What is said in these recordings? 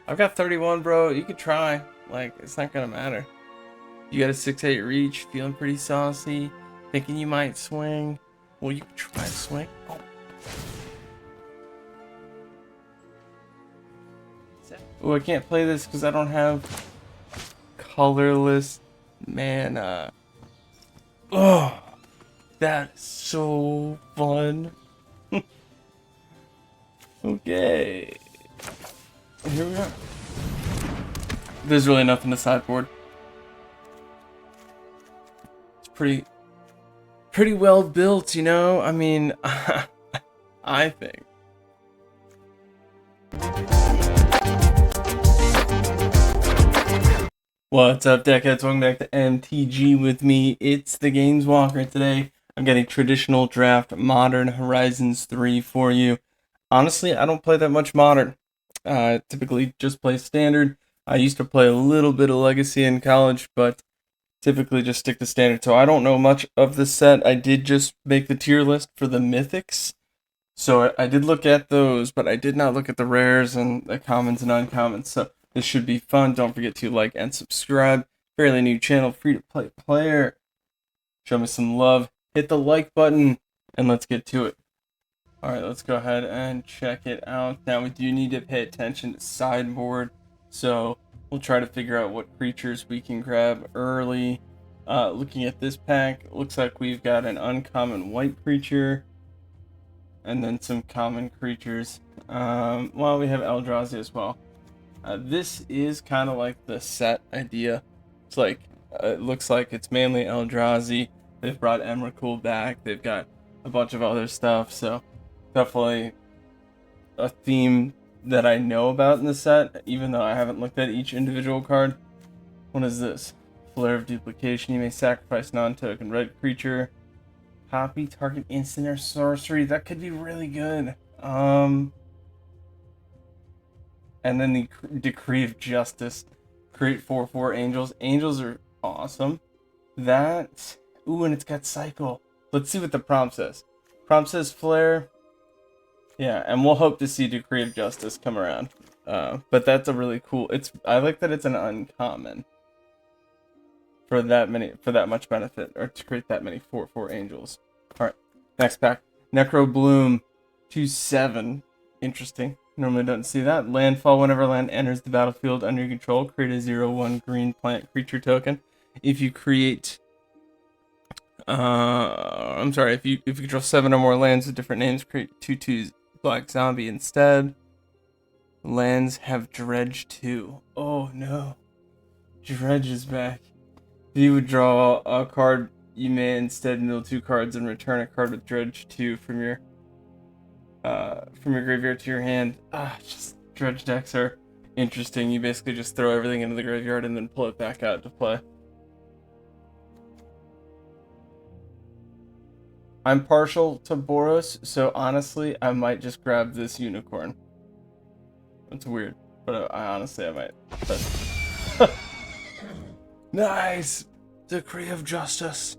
I've got 31, bro. You could try. Like, it's not gonna matter. You got a 6'8" reach, feeling pretty saucy, thinking you might swing. Well, you could try to swing. Oh. Oh, I can't play this because I don't have colorless mana. Oh, that's so fun. Okay. Here we are. There's really nothing to sideboard. It's pretty well built, you know? I mean, I think. What's up, Deckheads? Welcome back to MTG with me. It's the Gainswalker. Today, I'm getting traditional draft Modern Horizons 3 for you. Honestly, I don't play that much Modern. Typically just play Standard. I used to play a little bit of Legacy in college, but typically just stick to Standard. So I don't know much of the set. I did just make the tier list for the Mythics. So I did look at those, but I did not look at the rares and the commons and uncommons. So this should be fun. Don't forget to like and subscribe. Fairly new channel, free to play player. Show me some love. Hit the like button, and let's get to it. Alright, let's go ahead and check it out. Now we do need to pay attention to sideboard. So we'll try to figure out what creatures we can grab early. Looking at this pack, looks like we've got an uncommon white creature. And then some common creatures. Well, we have Eldrazi as well. This is kind of like the set idea. It's like, it looks like it's mainly Eldrazi. They've brought Emrakul back. They've got a bunch of other stuff. So definitely a theme that I know about in the set, even though I haven't looked at each individual card. What is this? Flare of Duplication. You may sacrifice non-token red creature. Copy target instant or sorcery. That could be really good. And then the Decree of Justice. Create 4/4 angels. Angels are awesome. That. Ooh, and it's got cycle. Let's see what the prompt says. Prompt says flare. Yeah, and we'll hope to see Decree of Justice come around. But that's a really cool. I like that it's an uncommon. For that much benefit, or to create that many 4/4 angels. Alright, next pack. Necro Bloom 2/7. Interesting. Normally don't see that. Landfall. Whenever land enters the battlefield under your control, create a 0/1 green plant creature token. If you create if you control 7 or more lands with different names, create 2/2 black zombie instead. Lands have Dredge 2. Oh no. Dredge is back. If you would draw a card, you may instead mill 2 cards and return a card with Dredge 2 from your graveyard to your hand. Just Dredge decks are interesting. You basically just throw everything into the graveyard and then pull it back out to play. I'm partial to Boros, so honestly, I might just grab this unicorn. It's weird, but I might. But nice! Decree of Justice.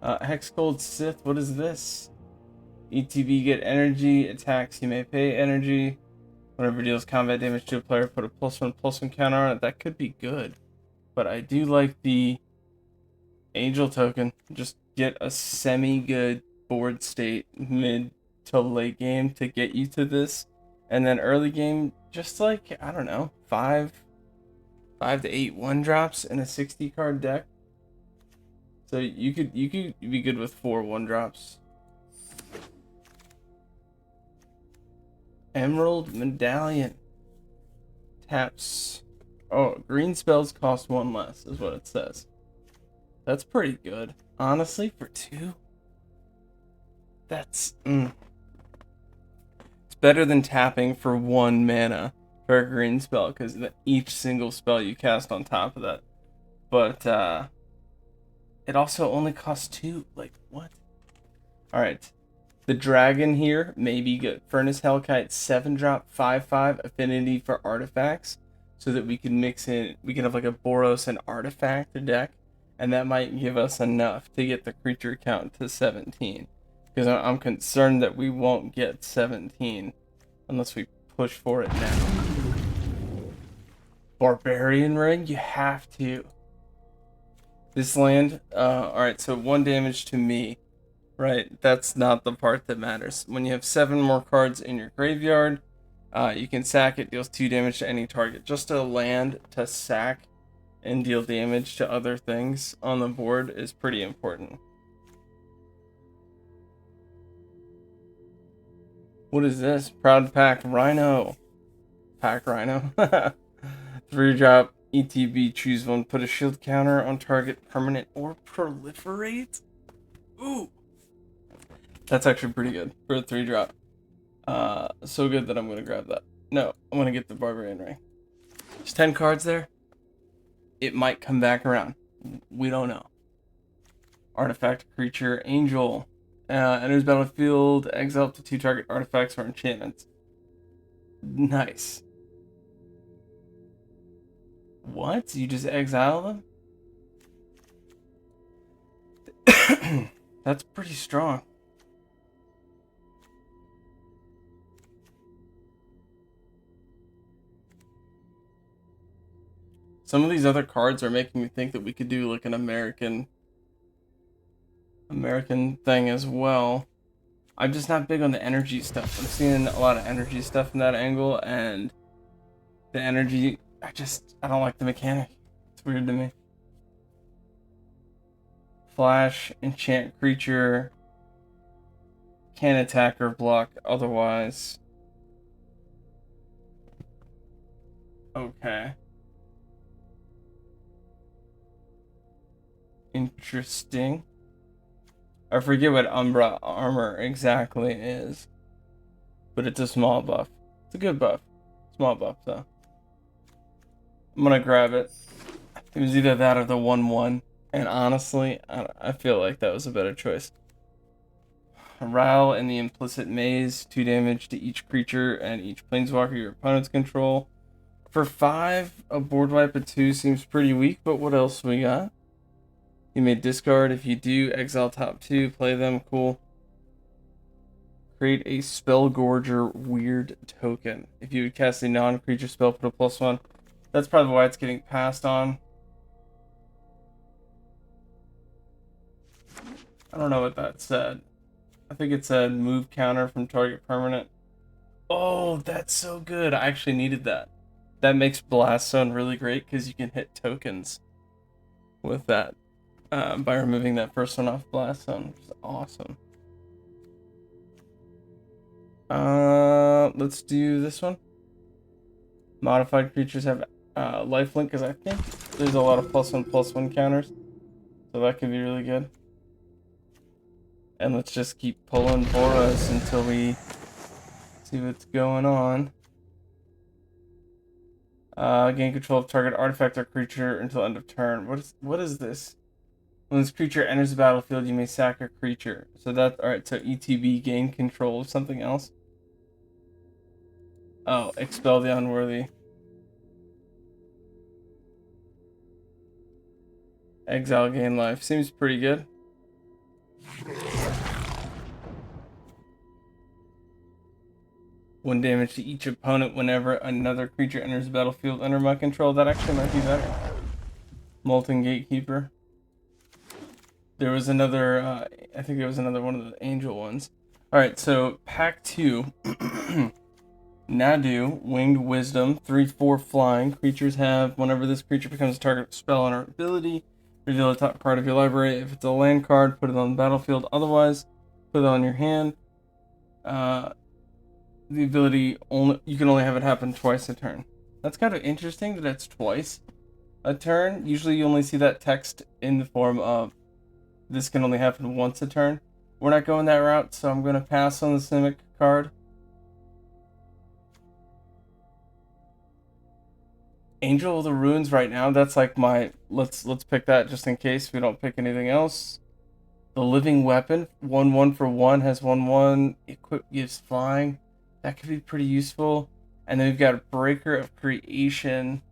Hexcold Sith, what is this? ETB, get energy. Attacks, you may pay energy. Whenever deals combat damage to a player, put a +1/+1 counter on it. That could be good. But I do like the Angel token. Just get a semi-good board state mid to late game to get you to this. And then early game, just like, I don't know, 5 to 8 1-drops in a 60 card deck. So you could be good with 4 1-drops. Emerald Medallion. Taps. Oh, green spells cost 1 less is what it says. That's pretty good. Honestly, for 2. That's it's better than tapping for 1 mana for a green spell, because each single spell you cast on top of that. But it also only costs 2. Like, what? Alright. The dragon here may be good. Furnace Hellkite, 7-drop, 5/5 affinity for artifacts. So that we can mix in, we can have like a Boros and artifact deck. And that might give us enough to get the creature count to 17. Because I'm concerned that we won't get 17 unless we push for it now. Barbarian Ring, you have to. This land, alright, so 1 damage to me. Right, that's not the part that matters. When you have 7 more cards in your graveyard, you can sack it, deals 2 damage to any target. Just a land to sack and deal damage to other things on the board is pretty important. What is this? Proud Pack Rhino. Pack Rhino. 3-drop ETB, choose one, put a shield counter on target, permanent or proliferate. Ooh. That's actually pretty good for a 3-drop. So good that I'm going to grab that. No, I'm going to get the Barbarian Ring. There's 10 cards there. It might come back around. We don't know. Artifact, creature, angel. Enters battlefield, exile up to 2 target artifacts or enchantments. Nice. What? You just exile them? That's pretty strong. Some of these other cards are making me think that we could do like an American thing as well. I'm just not big on the energy stuff. I'm seeing a lot of energy stuff from that angle, and the energy, I don't like the mechanic. It's weird to me. Flash, enchant creature, can attack or block otherwise. Okay. Interesting. I forget what Umbra armor exactly is, but it's a small buff. It's a good buff. Small buff, though. I'm gonna grab it. It was either that or the 1/1, and honestly, I feel like that was a better choice. Ral in the Implicit Maze, 2 damage to each creature and each planeswalker your opponents control. For 5, a board wipe of 2 seems pretty weak, but what else we got? You may discard. If you do, exile top 2, play them. Cool. Create a Spellgorger weird token. If you would cast a non-creature spell, put a +1. That's probably why it's getting passed on. I don't know what that said. I think it said move counter from target permanent. Oh, that's so good. I actually needed that. That makes Blast Zone really great because you can hit tokens with that. By removing that first one off Blast Zone, which is awesome. Let's do this one. Modified creatures have lifelink, because I think there's a lot of +1/+1 counters, so that could be really good. And let's just keep pulling Boros until we see what's going on. Gain control of target artifact or creature until end of turn. What is this? When this creature enters the battlefield, you may sack a creature. So that's alright. So ETB, gain control of something else. Oh, expel the unworthy. Exile, gain life. Seems pretty good. One damage to each opponent whenever another creature enters the battlefield under my control. That actually might be better. Molten Gatekeeper. There was another, I think there was another one of the angel ones. Alright, so pack 2. Nadu, Winged Wisdom, 3/4 flying. Creatures have, whenever this creature becomes a target spell on or ability, reveal the top card of your library. If it's a land card, put it on the battlefield. Otherwise, put it on your hand. The ability, you can only have it happen twice a turn. That's kind of interesting that it's twice a turn. Usually you only see that text in the form of this can only happen once a turn. We're not going that route, so I'm going to pass on the Simic card. Angel of the Ruins right now, that's like my... Let's pick that just in case we don't pick anything else. The Living Weapon, 1/1 for 1, has 1/1. Equip gives flying. That could be pretty useful. And then we've got a Breaker of Creation.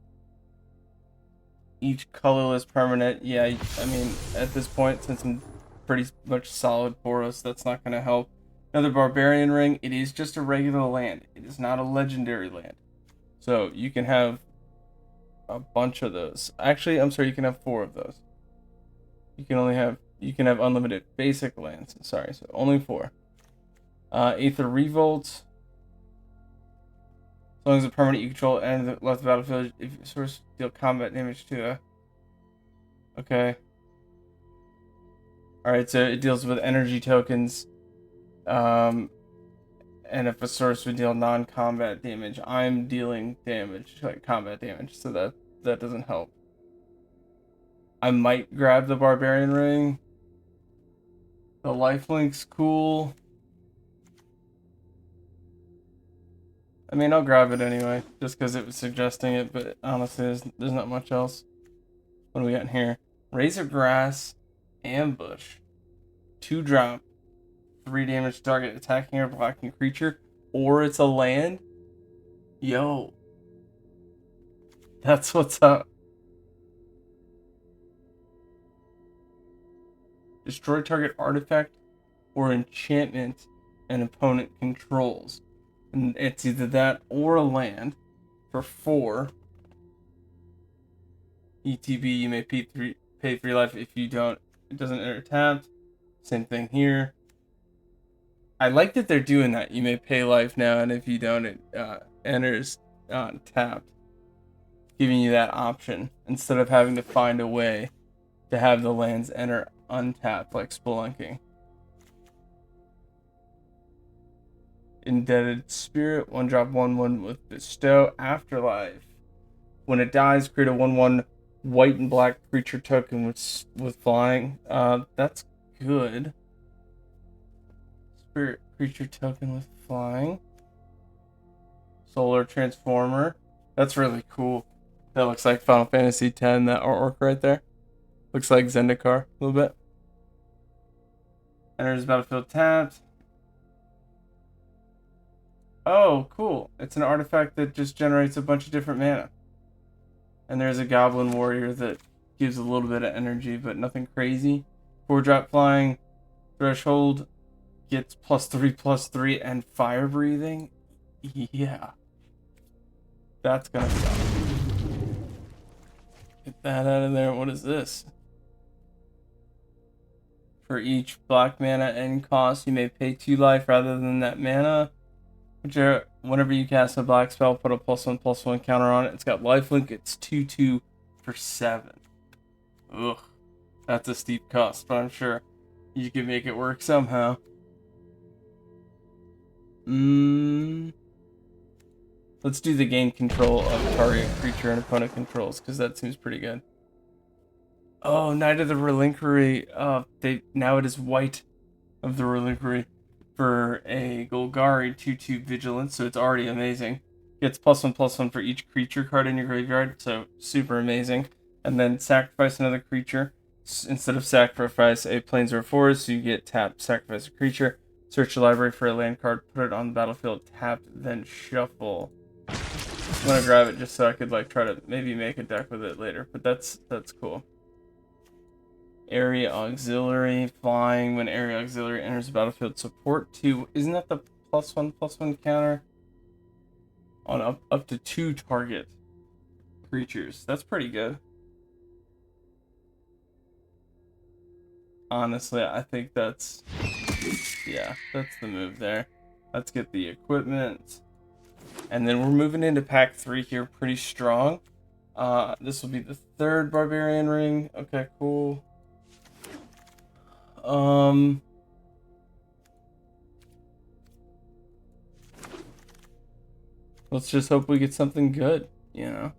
Each colorless permanent. Yeah, I mean, at this point, since I'm pretty much solid Boros, that's not going to help. Another Barbarian Ring. It is just a regular land. It is not a legendary land. So you can have a bunch of those. Actually, I'm sorry, you can have 4 of those. You can have unlimited basic lands. Sorry, so only 4. Aether Revolt. As long as a permanent you control and left the battlefield, if you source deal combat damage to a. Okay. Alright, so it deals with energy tokens. And if a source would deal non-combat damage, I'm dealing damage, like combat damage, so that doesn't help. I might grab the Barbarian Ring. The Lifelink's cool. I mean, I'll grab it anyway, just because it was suggesting it, but honestly, there's not much else. What do we got in here? Razor Grass, Ambush. 2-drop. 3 damage to target attacking or blocking creature, or it's a land. Yo. That's what's up. Destroy target artifact or enchantment an opponent controls. And it's either that or a land for 4. ETB, you may pay 3 life. If you don't, it doesn't enter tapped. Same thing here. I like that they're doing that. You may pay life now, and if you don't, it enters tapped. Giving you that option instead of having to find a way to have the lands enter untapped like Spelunking. Indebted Spirit, 1-drop 1/1 with Bestow. Afterlife. When it dies, create a 1/1 white and black creature token with flying. That's good. Spirit creature token with flying. Solar Transformer. That's really cool. That looks like Final Fantasy X, that artwork right there. Looks like Zendikar a little bit. Enters battlefield tapped. Oh, cool. It's an artifact that just generates a bunch of different mana. And there's a Goblin Warrior that gives a little bit of energy, but nothing crazy. 4-drop flying. Threshold gets +3/+3 and fire breathing. Yeah. That's gonna suck. Get that out of there. What is this? For each black mana end cost, you may pay 2 life rather than that mana. Whenever you cast a black spell, put a +1/+1 counter on it. It's got lifelink. It's 2/2 for 7. Ugh. That's a steep cost, but I'm sure you can make it work somehow. Let's do the gain control of target creature and opponent controls, because that seems pretty good. Oh, Knight of the Reliquary. Now it is white of the Reliquary for a Golgari 2/2 Vigilance, so it's already amazing. Gets +1/+1 for each creature card in your graveyard, so super amazing. And then sacrifice another creature. Instead of sacrifice a plains or a forest, so you get tapped, sacrifice a creature. Search your library for a land card, put it on the battlefield, tapped, then shuffle. I'm gonna grab it just so I could like try to maybe make a deck with it later, but that's cool. Area Auxiliary, flying. When Area Auxiliary enters the battlefield, support 2. Isn't that the +1/+1 counter? On up to 2 target creatures. That's pretty good. Honestly, I think that's the move there. Let's get the equipment. And then we're moving into pack 3 here pretty strong. This will be the 3rd Barbarian Ring. Okay, cool. Let's just hope we get something good, you know.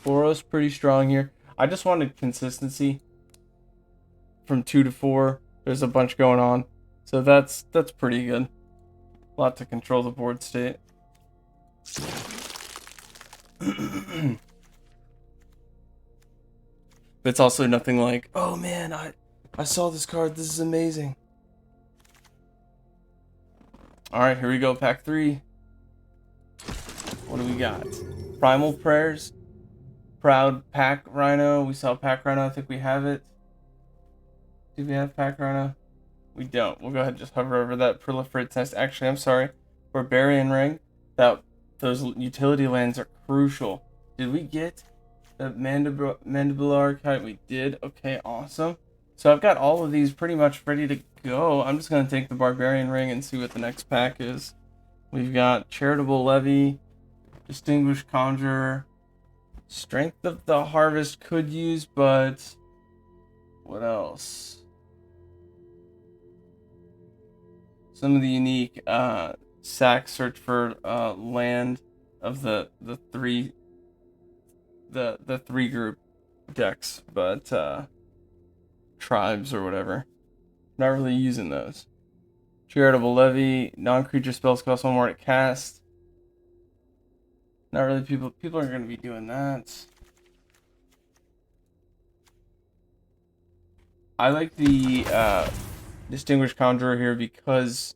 Boros pretty strong here. I just wanted consistency from 2 to 4. There's a bunch going on, so that's pretty good. A lot to control the board state. But it's also nothing like, oh man, I saw this card, this is amazing. Alright, here we go, pack 3. What do we got? Primal Prayers. Proud Pack Rhino. We saw Pack Rhino, I think we have it. Do we have Pack Rhino? We don't. We'll go ahead and just hover over that. Proliferate test. Actually, I'm sorry. Barbarian Ring. Those utility lands are crucial. Did we get the Mandibular Kite? We did. Okay, awesome. So I've got all of these pretty much ready to go. I'm just going to take the Barbarian Ring and see what the next pack is. We've got Charitable Levy, Distinguished Conjurer, Strength of the Harvest could use, but what else? Some of the unique sack search for land of the three group decks, but tribes or whatever. Not really using those. Charitable Levy, non-creature spells cost 1 more to cast. Not really people aren't going to be doing that. I like the Distinguished Conjurer here because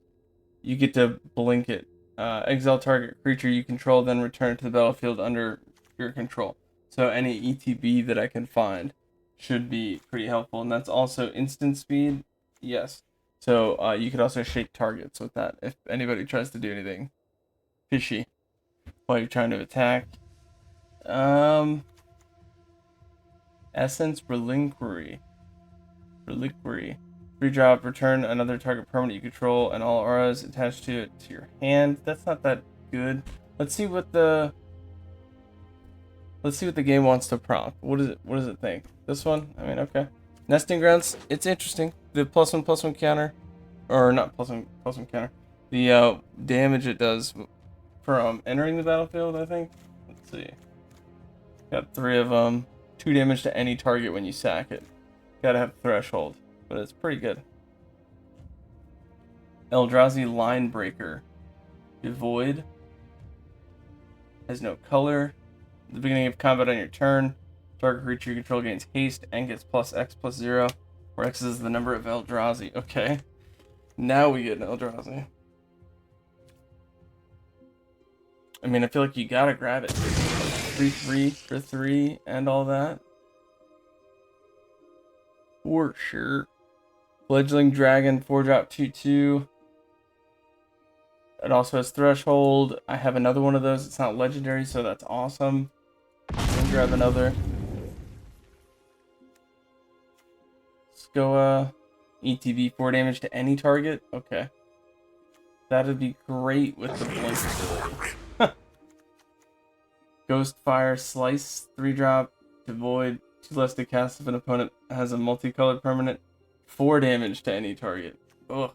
you get to blink it. Exile target creature you control, then return it to the battlefield under your control. So any ETB that I can find should be pretty helpful. And that's also instant speed. Yes. So you could also shake targets with that if anybody tries to do anything fishy while you're trying to attack. Essence Reliquary. 3-drop, return another target permanent you control and all auras attached to it to your hand. That's not that good. Let's see what the game wants to prompt. What does it think? This one? I mean, okay. Nesting Grounds, it's interesting. The +1/+1 counter, or not +1/+1 counter. The damage it does from entering the battlefield, I think. Let's see. Got 3 of them. 2 damage to any target when you sack it. Gotta have threshold, but it's pretty good. Eldrazi Line Breaker. Devoid. Has no color. At the beginning of combat on your turn, target creature you control gains haste and gets +X/+0, where X is the number of Eldrazi. Okay. Now we get an Eldrazi. I mean, I feel like you gotta grab it. 3/3 for 3 and all that. For sure. Fledgling Dragon, 4-drop 2/2. It also has Threshold. I have another one of those. It's not legendary, so that's awesome. Then grab another. Skoa, ETB, 4 damage to any target. Okay. That'd be great with the blink ability. Ghostfire Slice, 3-drop, Devoid, 2 less to cast if an opponent has a multicolored permanent, 4 damage to any target. Ugh.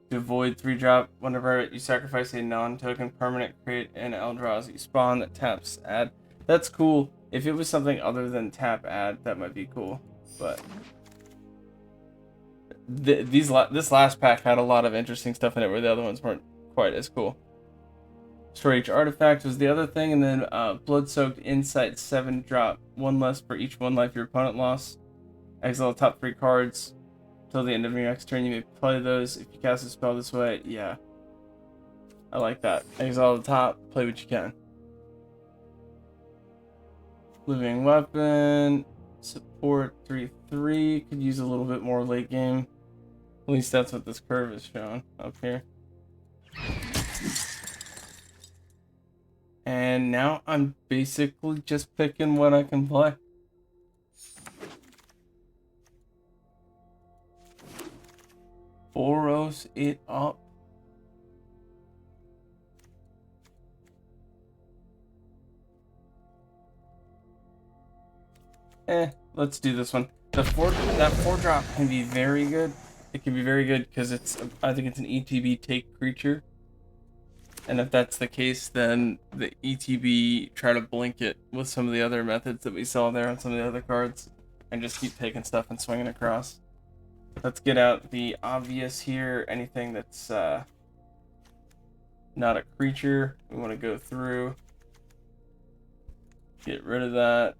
Devoid, 3-drop, whenever you sacrifice a non-token permanent, create an Eldrazi spawn that taps add. That's cool. If it was something other than tap add, that might be cool. But this last pack had a lot of interesting stuff in it where the other ones weren't quite as cool. Storage Artifact was the other thing, and then Blood-Soaked Insight, 7-drop, 1 less for each 1 life your opponent lost. Exile the top 3 cards. Till the end of your next turn, you may play those. If you cast a spell this way, yeah. I like that. Exile the top, play what you can. Living Weapon, support 3/3. Could use a little bit more late game. At least that's what this curve is showing up here. And now I'm basically just picking what I can play. Boros it up. Let's do this one. That 4-drop can be very good. It can be very good because I think it's an ETB take creature. And if that's the case, then the ETB try to blink it with some of the other methods that we saw there on some of the other cards, and just keep taking stuff and swinging across. Let's get out the obvious here. Anything that's not a creature, we want to go through. Get rid of that.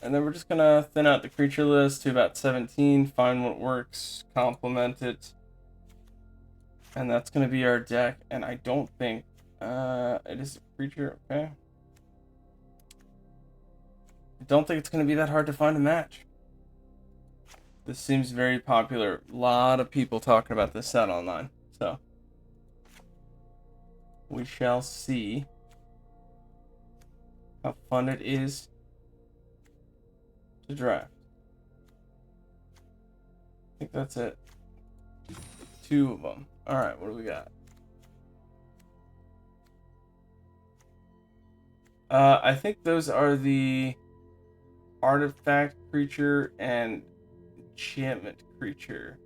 And then we're just going to thin out the creature list to about 17, find what works, complement it. And that's going to be our deck. And I don't think it is a creature, okay? I don't think it's going to be that hard to find a match. This seems very popular. A lot of people talking about this set online. So we shall see how fun it is to draft. I think that's it. 2 of them. Alright, what do we got? I think those are the artifact creature and enchantment creature.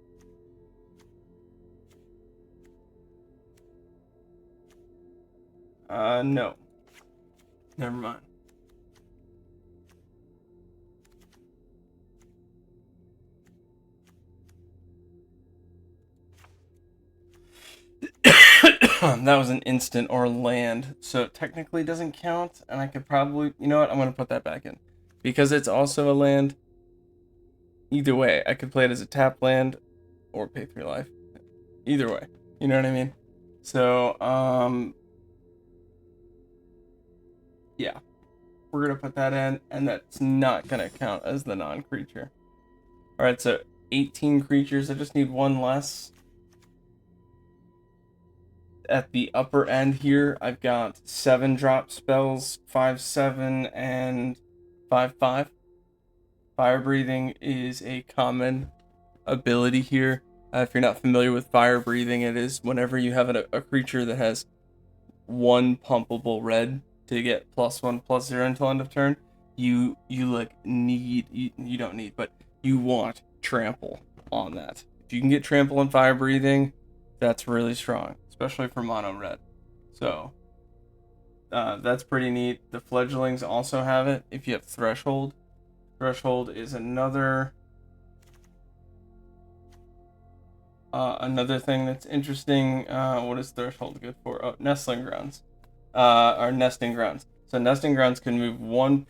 No. Never mind. That was an instant or land, so it technically doesn't count, and I could probably, you know what, I'm going to put that back in. Because it's also a land, either way, I could play it as a tap land or pay 3 life. Either way, you know what I mean? So, yeah. We're going to put that in, and that's not going to count as the non-creature. Alright, so 18 creatures, I just need 1 less. At the upper end here, I've got 7 drop spells, 5/7, and 5/5. Fire breathing is a common ability here. If you're not familiar with fire breathing, it is whenever you have a creature that has 1 pumpable red to get +1/+0 until end of turn, you like need, you don't need, but you want trample on that. If you can get trample and fire breathing, that's really strong, especially for mono red. So that's pretty neat. The fledglings also have it. If you have threshold, threshold is another thing that's interesting. What is threshold good for? Oh, nestling grounds, or nesting grounds. So nesting grounds can move 1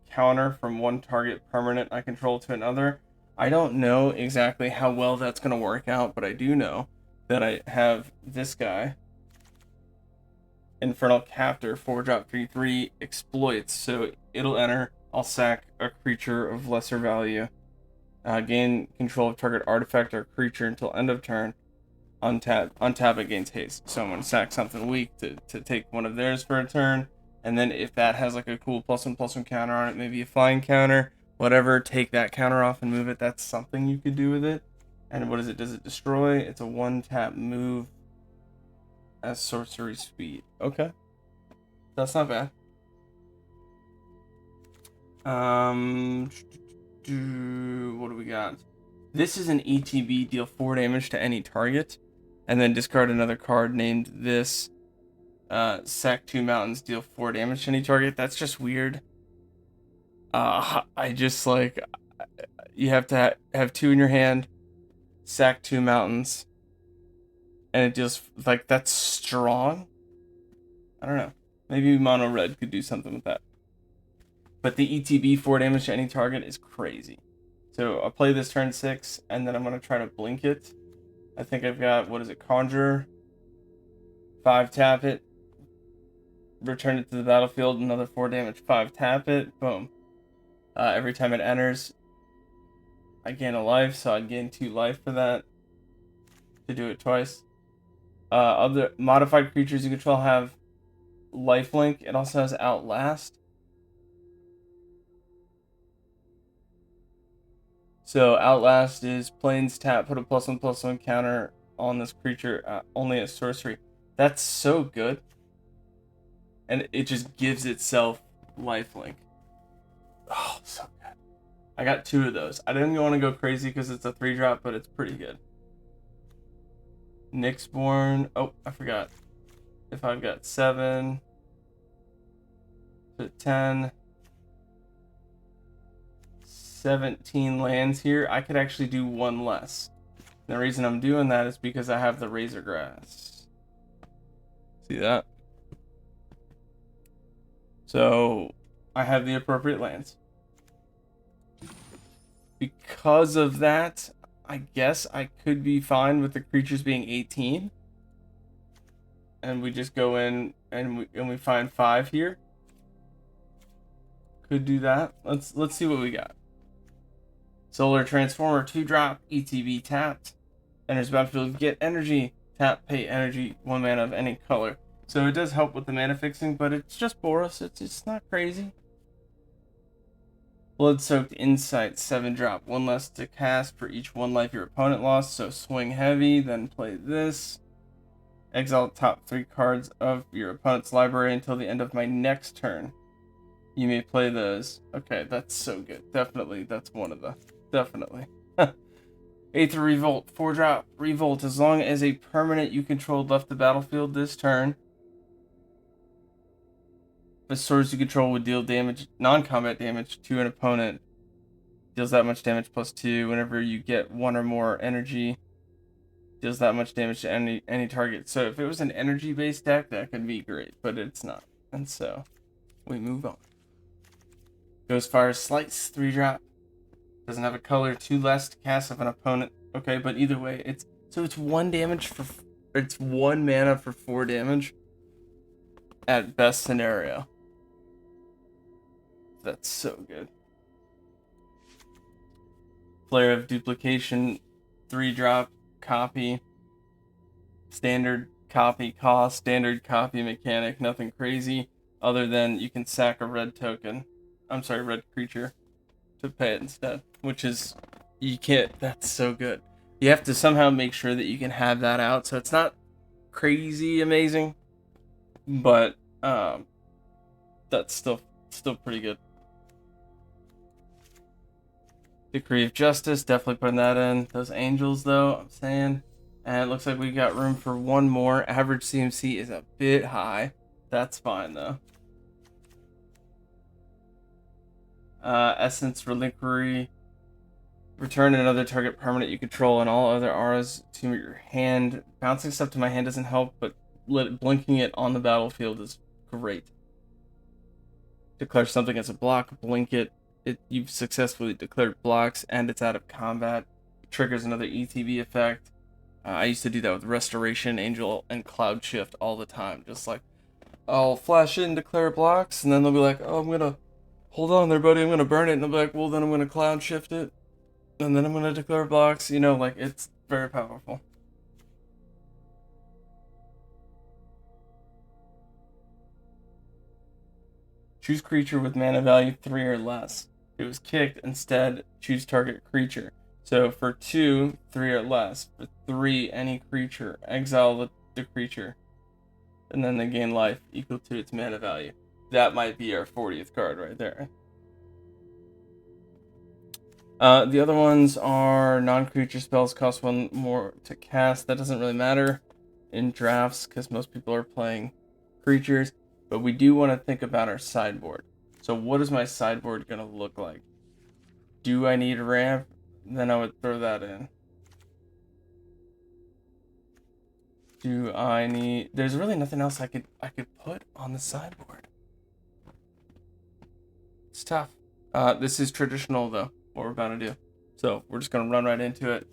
counter from 1 target permanent I control to another. I don't know exactly how well that's going to work out, but I do know that I have this guy, Infernal Captor, 4-drop 3/3 exploits. So it'll enter. I'll sack a creature of lesser value. Gain control of target artifact or creature until end of turn. Untap it gains haste. So I'm going to sack something weak to take one of theirs for a turn. And then if that has like a cool +1/+1 counter on it, maybe a flying counter, whatever, take that counter off and move it. That's something you could do with it. And what is it? Does it destroy? It's a 1-tap move as sorcery speed. Okay. That's not bad. What do we got? This is an ETB, deal 4 damage to any target, and then discard another card named this. Sack 2 mountains, deal 4 damage to any target. That's just weird. I just like, you have to have 2 in your hand, sack 2 mountains, and it deals, like, that's strong. I don't know. Maybe mono red could do something with that. But the ETB 4 damage to any target is crazy. So I'll play this turn 6, and then I'm going to try to blink it. I think I've got, what is it, Conjure, 5-tap it, return it to the battlefield, another 4 damage, 5-tap it, boom. Every time it enters, I gain a life, so I'd gain 2 life for that, to do it twice. Other modified creatures you control have lifelink. It also has Outlast. So Outlast is plains tap, put a +1/+1 counter on this creature, only as sorcery. That's so good. And it just gives itself lifelink. Oh, so good. I got 2 of those. I didn't want to go crazy because it's a 3-drop, but it's pretty good. Nyxborn. Oh, I forgot. If I've got 7 to 10, 17 lands here, I could actually do 1 less. The reason I'm doing that is because I have the Razor Grass. See that? So I have the appropriate lands. Because of that, I guess I could be fine with the creatures being 18. And we just go in and we find 5 here. Could do that. Let's see what we got. Solar Transformer 2-drop, ETB tapped. Enters battlefield, get energy. Tap, pay energy, 1 mana of any color. So it does help with the mana fixing, but it's just Boros. It's not crazy. Blood-soaked Insight, 7-drop, 1 less to cast for each 1 life your opponent lost. So swing heavy, then play this. Exile top 3 cards of your opponent's library until the end of my next turn. You may play those. Okay, that's so good. Definitely, that's one of the... Definitely. Aether Revolt, 4-drop. Revolt, as long as a permanent you controlled left the battlefield this turn. The swords you control would deal damage, non-combat damage to an opponent. Deals that much damage +2. Whenever you get 1 or more energy, deals that much damage to any target. So if it was an energy-based deck, that could be great, but it's not. And so, we move on. Ghost Fire Slice, 3-drop. Doesn't have a color, 2 less to cast of an opponent. Okay, but either way, it's 1 damage for... It's 1 mana for 4 damage. At best scenario. That's so good. Flare of Duplication, 3-drop, copy. Standard copy cost, standard copy mechanic, nothing crazy. Other than you can sack a red token. I'm sorry, red creature. To pay it instead. Which is, you can't, that's so good. You have to somehow make sure that you can have that out, so it's not crazy amazing, but that's still pretty good. Decree of Justice, definitely putting that in. Those angels though, I'm saying. And it looks like we got room for 1 more. Average CMC is a bit high. That's fine though. Essence Reliquary. Return another target permanent you control and all other auras to your hand. Bouncing stuff to my hand doesn't help, but blinking it on the battlefield is great. Declare something as a block, blink it. You've successfully declared blocks, and it's out of combat. It triggers another ETB effect. I used to do that with Restoration, Angel, and Cloud Shift all the time. Just like, I'll flash in, declare blocks, and then they'll be like, oh, I'm gonna... Hold on there, buddy, I'm gonna burn it. And they'll be like, well, then I'm gonna Cloud Shift it. And then I'm gonna declare blocks. You know, like, it's very powerful. Choose creature with mana value 3 or less. It was kicked, instead, choose target creature. So for 2, 3 or less. For 3, any creature. Exile the creature. And then they gain life equal to its mana value. That might be our 40th card right there. The other ones are non-creature spells cost 1 more to cast. That doesn't really matter in drafts because most people are playing creatures. But we do want to think about our sideboard. So what is my sideboard going to look like? Do I need a ramp? Then I would throw that in. Do I need... There's really nothing else I could put on the sideboard. It's tough. This is traditional though, what we're about to do. So we're just going to run right into it.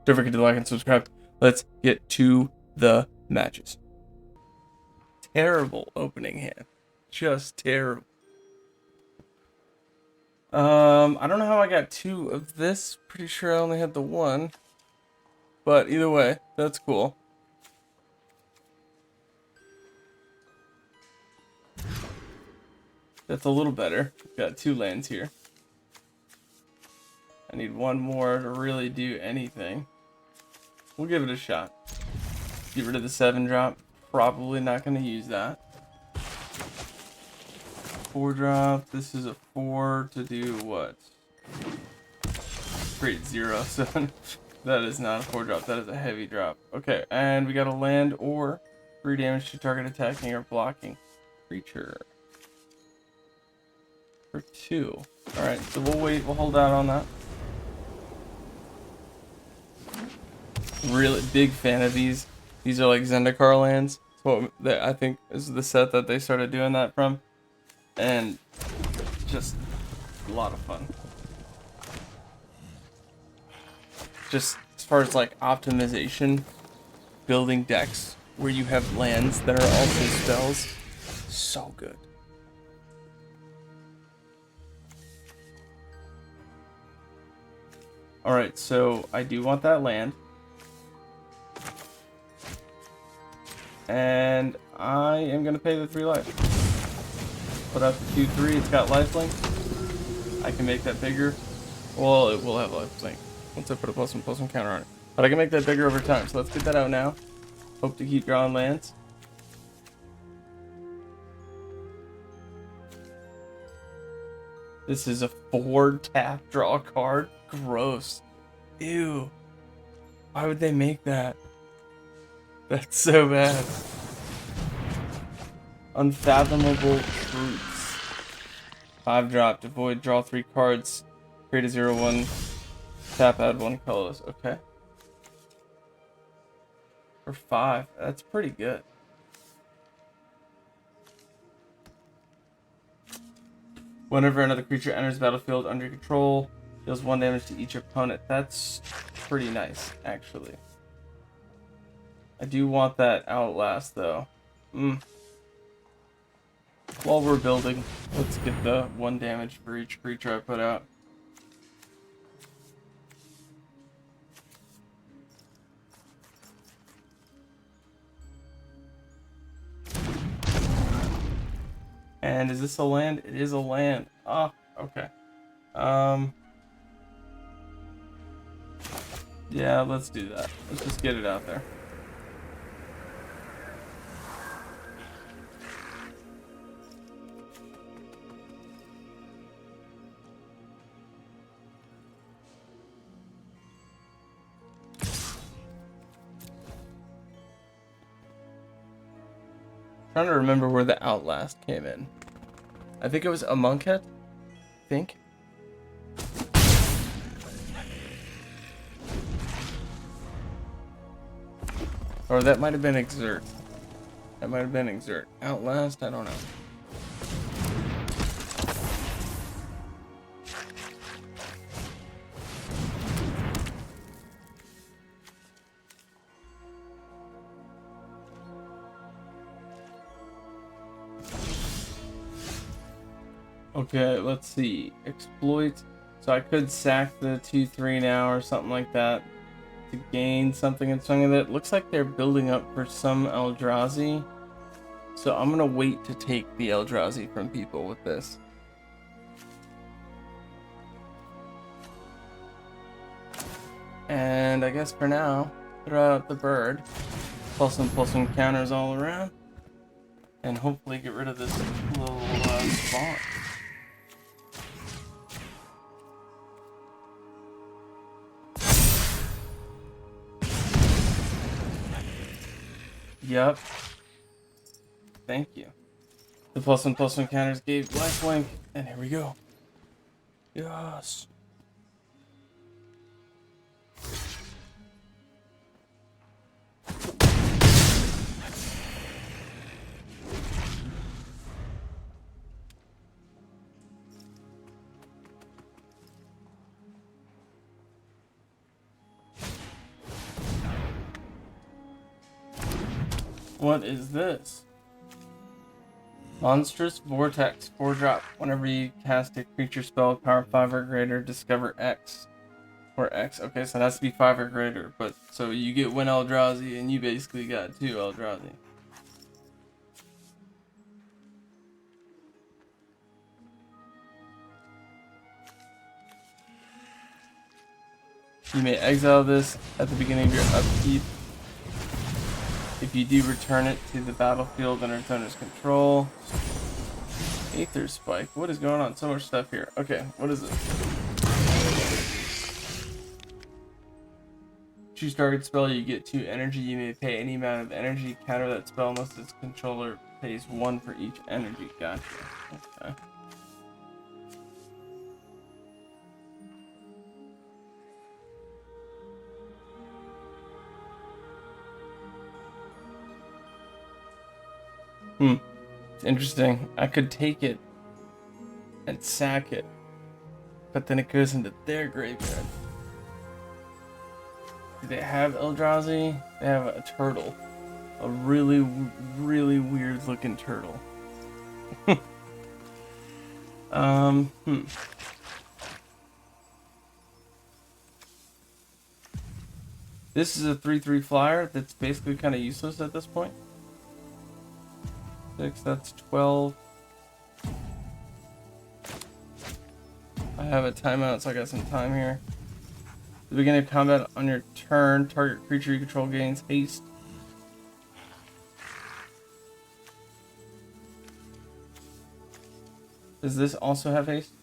Don't forget to like and subscribe. Let's get to the matches. Terrible opening hand. Just terrible. I don't know how I got 2 of this. Pretty sure I only had the 1. But either way, that's cool. That's a little better. Got 2 lands here. I need 1 more to really do anything. We'll give it a shot. Get rid of the 7-drop. Probably not going to use that. 4-drop. This is a 4 to do what? Create 0. So that is not a 4-drop. That is a heavy drop. Okay, and we got a land or 3 damage to target attacking or blocking creature. For 2. Alright, so we'll wait. We'll hold out on that. Really big fan of these. These are like Zendikar lands. What I think is the set that they started doing that from, and just a lot of fun. Just as far as like optimization, building decks where you have lands that are also spells, so good. Alright, so I do want that land. And I am going to pay the 3 life. Put out the 2-3. It's got lifelink. I can make that bigger. Well, it will have lifelink once I put a +1/+1 counter on it. But I can make that bigger over time. So let's get that out now. Hope to keep drawing lands. This is a 4 tap draw card. Gross. Ew. Why would they make that? That's so bad. Unfathomable Truths. 5 drop. Devoid. Draw 3 cards. Create a 0/1. Tap. Add 1 colorless. Okay. For 5. That's pretty good. Whenever another creature enters the battlefield under your control, deals 1 damage to each opponent. That's pretty nice, actually. I do want that Outlast, though. While we're building, let's get the 1 damage for each creature I put out. And is this a land? It is a land. Oh, okay. Yeah, let's do that. Let's just get it out there. Trying to remember where the Outlast came in. I think it was a Monkhead. I think. Or that might have been Exert. That might have been Exert. Outlast, I don't know. Okay, let's see. Exploit. So I could sack the 2-3 now or something like that to gain something and something that looks like they're building up for some Eldrazi. So I'm gonna wait to take the Eldrazi from people with this. And I guess for now, throw out the bird. +1/+1 counters all around. And hopefully get rid of this little spot. Yep. Thank you. The +1/+1 counters gave lifelink, and here we go. Yes. What is this? Monstrous Vortex, 4 drop. Whenever you cast a creature spell, power 5 or greater, discover X. Or X. Okay, so it has to be 5 or greater. But so you get 1 Eldrazi, and you basically got 2 Eldrazi. You may exile this at the beginning of your upkeep. If you do, return it to the battlefield under its owner's control. Aether Spike. What is going on? So much stuff here. Okay, what is it? Choose target spell, you get 2 energy. You may pay any amount of energy. Counter that spell unless its controller pays 1 for each energy. Gotcha. Okay. It's interesting. I could take it and sack it, but then it goes into their graveyard. Do they have Eldrazi? They have a turtle. A really, really weird looking turtle. This is a 3/3 flyer that's basically kind of useless at this point. 6, that's 12. I have a timeout, so I got some time here. At the beginning of combat on your turn, target creature you control gains haste. Does this also have haste?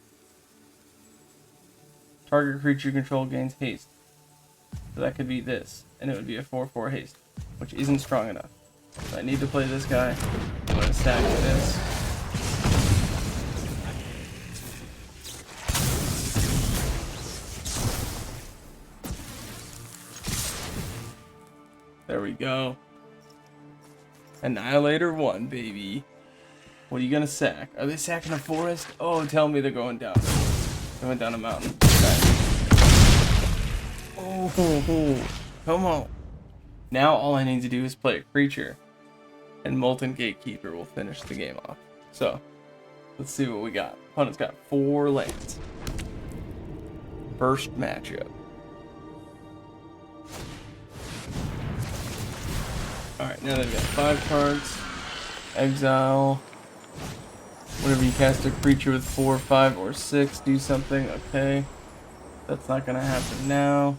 Target creature you control gains haste. So that could be this, and it would be a 4/4 haste, which isn't strong enough. So I need to play this guy. I'm going to stack this. There we go. Annihilator 1, baby. What are you gonna sack? Are they sacking a forest? Oh, tell me they're going down. They went down a mountain. Okay. Oh, come on. Now all I need to do is play a creature, and Molten Gatekeeper will finish the game off. So, let's see what we got. Opponent's got 4 lands. First matchup. Alright, now they've got 5 cards. Exile. Whenever you cast a creature with 4, 5, or 6, do something. Okay. That's not gonna happen now.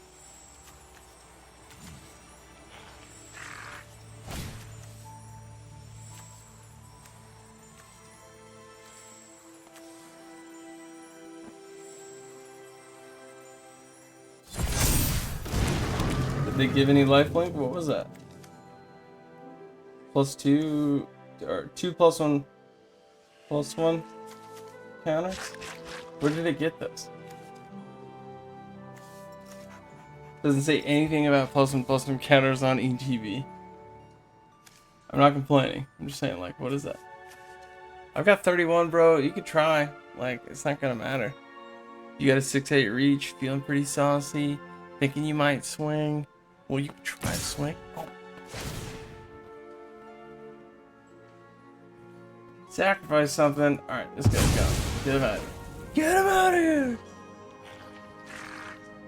Did they give any lifelink? What was that? +2 or 2+1 +1 counters? Where did it get this? Doesn't say anything about +1/+1 counters on ETB. I'm not complaining. I'm just saying, like, what is that? I've got 31, bro. You could try. Like, it's not gonna matter. You got a 6/8 reach, feeling pretty saucy, thinking you might swing. Well, you could try to swing. Oh. Sacrifice something. Alright, this guy's gone. Get him out of here. Get him out of here!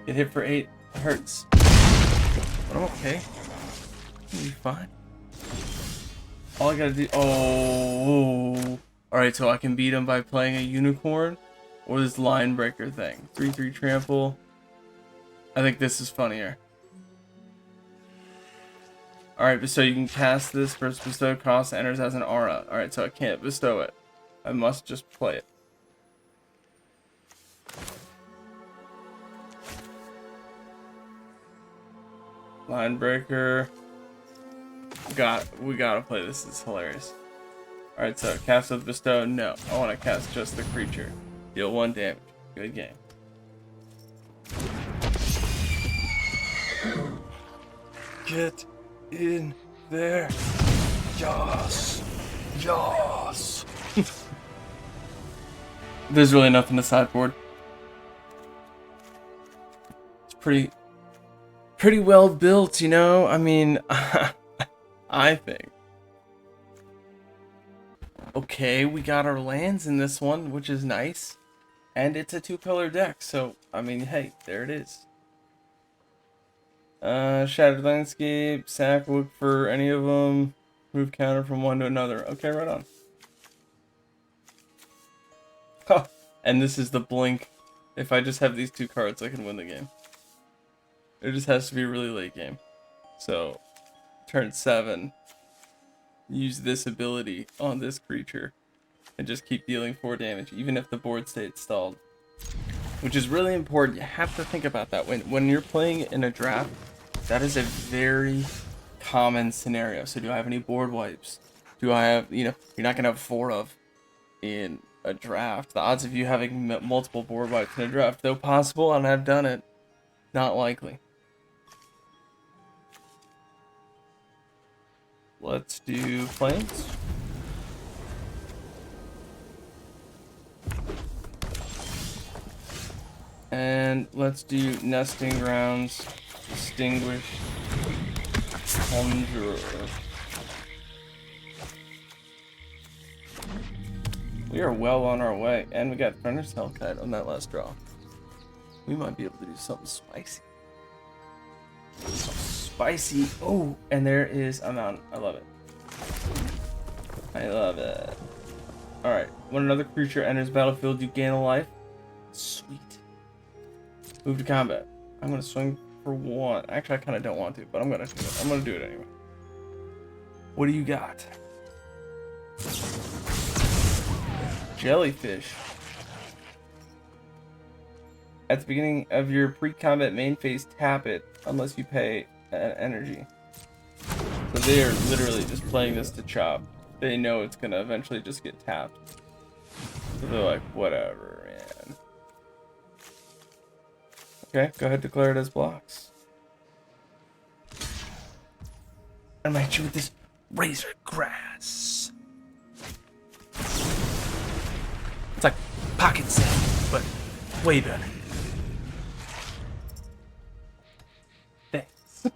Get hit for 8. It hurts. But I'm okay. I'll be fine. All I gotta do. Oh. Alright, so I can beat him by playing a unicorn or this line breaker thing. 3/3 trample. I think this is funnier. Alright, so you can cast this first bestow cost, enters as an aura. Alright, so I can't bestow it. I must just play it. Line breaker. We gotta play this. It's hilarious. Alright, so cast with bestow. No, I want to cast just the creature. Deal 1 damage. Good game. Get in there. Joss. Joss. There's really nothing to sideboard. It's pretty well built, you know? I mean, I think. Okay, we got our lands in this one, which is nice. And it's a 2-color deck, so, I mean, hey, there it is. Shattered Landscape, sack, look for any of them, move counter from one to another. Okay, right on. Huh. And this is the blink. If I just have these 2 cards, I can win the game. It just has to be a really late game. So, turn 7, use this ability on this creature, and just keep dealing 4 damage, even if the board stays stalled. Which is really important. You have to think about that. When you're playing in a draft, that is a very common scenario. So do I have any board wipes? Do I have, you know, you're not going to have 4 of in a draft. The odds of you having multiple board wipes in a draft, though possible, and I've done it, not likely. Let's do planes. And let's do nesting grounds. Distinguished Conjurer. We are well on our way, and we got Furnace Hellkite on that last draw. We might be able to do something spicy. spicy. Oh, and there is a mountain. I love it. I love it. Alright, when another creature enters battlefield, you gain a life. Sweet. Move to combat. I'm gonna swing for one. Actually, I kind of don't want to, but I'm gonna do it. I'm gonna do it anyway. What do you got? Jellyfish. At the beginning of your pre-combat main phase, tap it unless you pay energy. So they are literally just playing this to chop. They know it's gonna eventually just get tapped. So they're like, whatever, man. Okay, go ahead, declare it as blocks. I'm gonna hit you with this razor grass. It's like pocket sand, but way better. Thanks.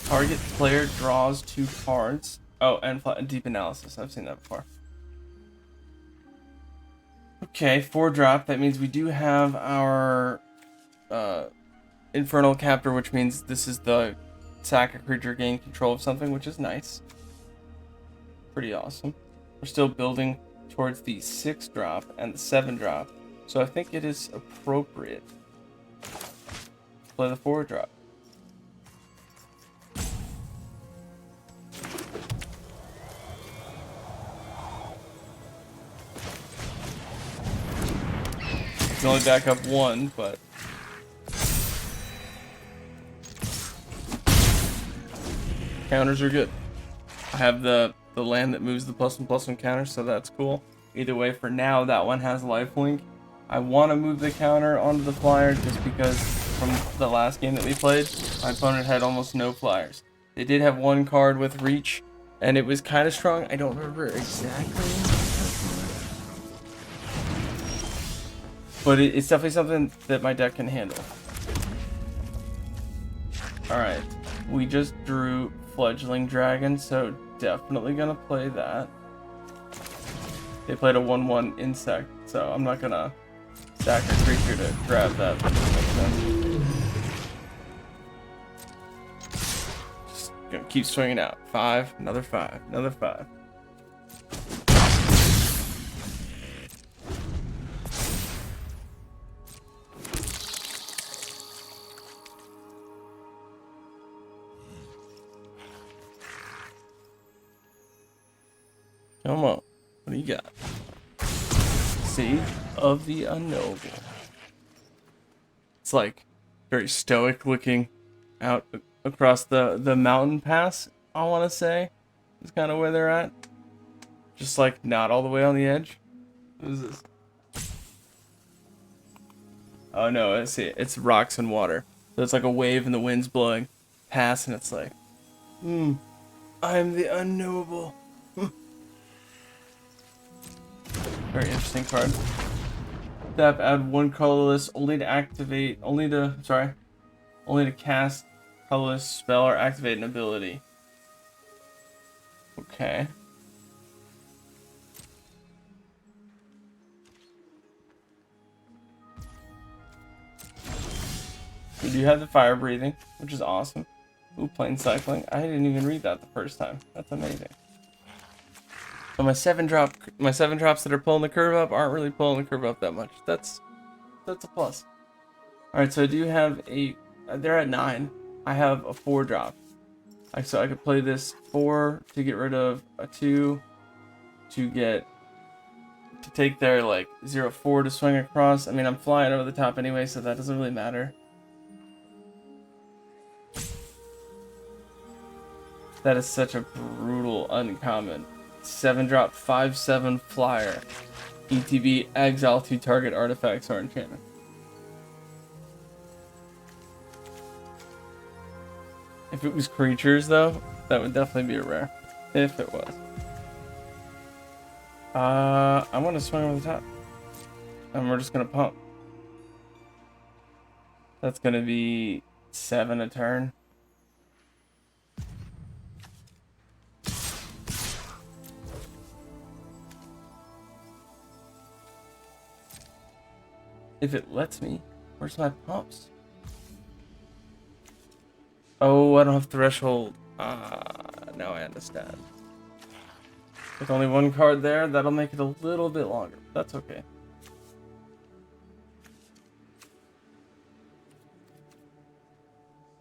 Target player draws 2 cards. Oh, and deep analysis. I've seen that before. Okay, 4-drop. That means we do have our Infernal Captor, which means this is the sack a creature gain control of something, which is nice. Pretty awesome. We're still building towards the 6-drop and the 7-drop, so I think it is appropriate to play the 4-drop. You can only back up 1, but counters are good. I have the land that moves the +1/+1 counter, so that's cool. Either way, for now, that one has lifelink. I want to move the counter onto the flyer just because from the last game that we played, my opponent had almost no flyers. They did have 1 card with reach, and it was kind of strong. I don't remember exactly. But it's definitely something that my deck can handle. Alright, we just drew Fledgling Dragon, so definitely gonna play that. They played a 1/1 insect, so I'm not gonna sack a creature to grab that. Just gonna keep swinging out. 5, another 5, another 5. Come on. What do you got? Sage of the Unknowable. It's like very stoic looking out across the mountain pass, I want to say. Is kind of where they're at. Just like not all the way on the edge. What is this? Oh no, I see. It's rocks and water. So it's like a wave and the wind's blowing past and it's like, I'm the unknowable. Very interesting card. Tap, add 1 colorless, only to cast colorless spell or activate an ability. Okay. We do have the fire breathing, which is awesome. Ooh, plane cycling. I didn't even read that the first time. That's amazing. So my 7-drops that are pulling the curve up aren't really pulling the curve up that much. That's a plus. All right, so I do have they're at 9. I have a 4-drop. So I could play this 4 to get rid of a 2 to take their like 0/4 to swing across. I mean, I'm flying over the top anyway, so that doesn't really matter. That is such a brutal uncommon. 7-drop, 5/7 flyer. ETB, exile 2 target artifacts or enchantment. If it was creatures, though, that would definitely be a rare. If it was. I want to swing over the top. And we're just going to pump. That's going to be 7 a turn. If it lets me. Where's my pumps? Oh, I don't have threshold. Now I understand. With only one card there, that'll make it a little bit longer. That's okay.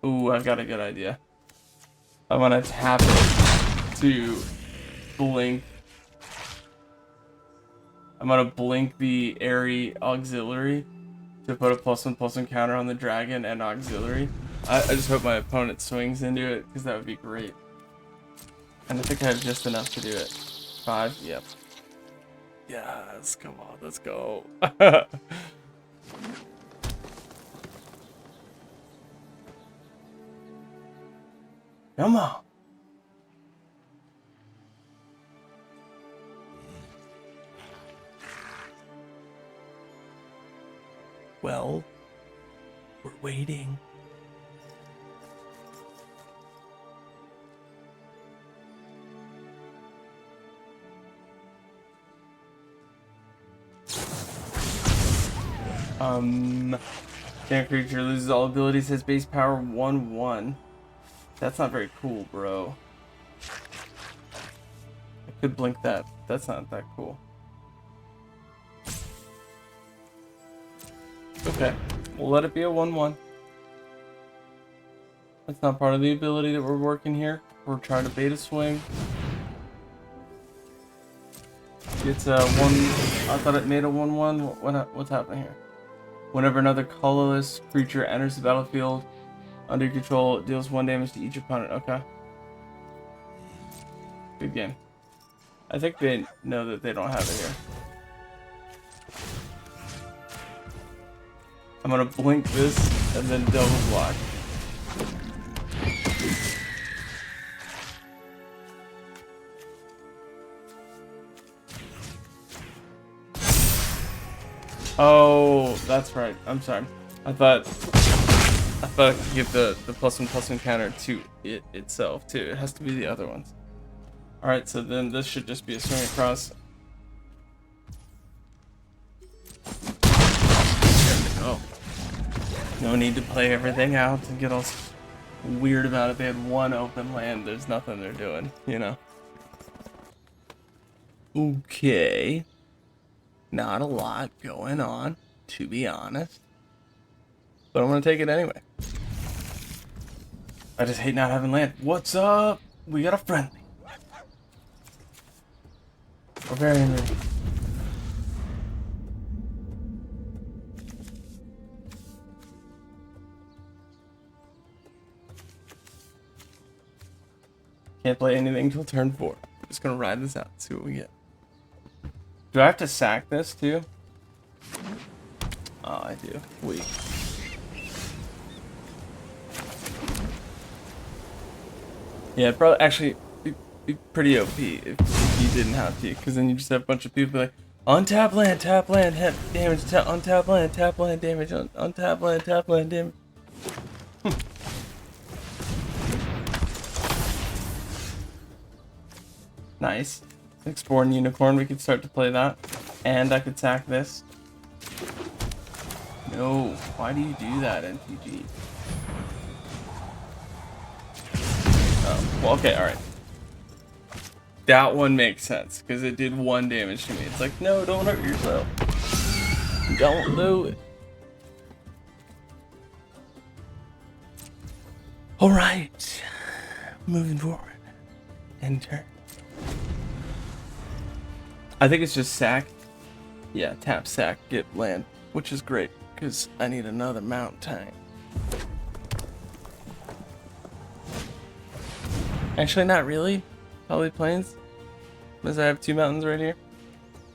Ooh, I've got a good idea. I want to tap it to blink. I'm gonna blink the Airy Auxiliary to put a +1/+1 counter on the dragon and auxiliary. I just hope my opponent swings into it, because that would be great. And I think I have just enough to do it. 5, yep. Yes, come on, let's go. Come on. Well, we're waiting. Damn creature loses all abilities, has base power 1/1. That's not very cool, bro. I could blink that. That's not that cool. Okay, we'll let it be a 1/1. That's not part of the ability that we're working here. We're trying to bait a swing. It's a 1. I thought it made a 1/1. What's happening here? Whenever another colorless creature enters the battlefield under your control, it deals 1 damage to each opponent. Okay. Good game. I think they know that they don't have it here. I'm gonna blink this and then double block. Oh, that's right. I'm sorry. I thought I could give the +1/+1 counter to it itself too. It has to be the other ones. All right, so then this should just be a swing across. There we go. No need to play everything out and get all weird about it. They had 1 open land. There's nothing they're doing, you know. Okay. Not a lot going on, to be honest. But I'm gonna take it anyway. I just hate not having land. What's up? We got a friendly. Barbarian Ring. Can't play anything till turn 4. Just gonna ride this out, see what we get. Do I have to sack this too? Oh, I do. Wait. Yeah, probably actually be pretty OP if you didn't have to, because then you just have a bunch of people like untap land, tap land, damage, untap land, tap land, damage, untap land, tap land, damage. Nice. Exploring Unicorn, we could start to play that. And I could sack this. No, why do you do that, NTG? Oh, well, okay, alright. That one makes sense, because it did 1 damage to me. It's like, no, don't hurt yourself. Don't do it. Alright. Moving forward. End turn. I think it's just sack. Yeah, tap, sack, get land, which is great, because I need another mount tank. Actually, not really. Probably plains, because I have 2 mountains right here.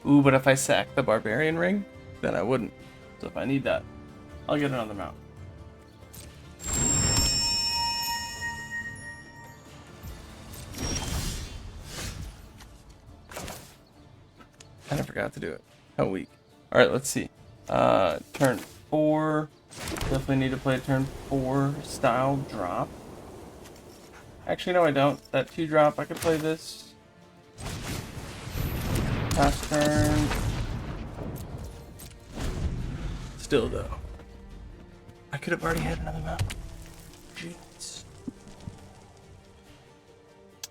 Ooh, but if I sack the Barbarian Ring, then I wouldn't. So if I need that, I'll get another mount. I forgot to do it. How weak. Alright, let's see. Turn 4. Definitely need to play a turn 4 style drop. Actually, no, I don't. That 2 drop, I could play this. Pass turn. Still though, I could have already had another mount. Jeez.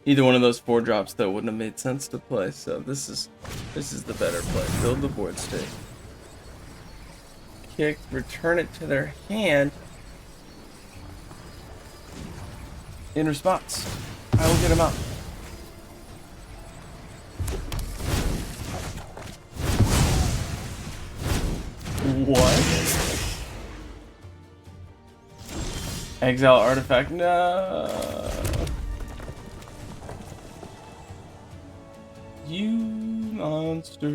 Either one of those 4 drops though wouldn't have made sense to play, so this is the better play. Build the board state. Kick, return it to their hand. In response, I will get him out. What? Exile artifact? No. You monster.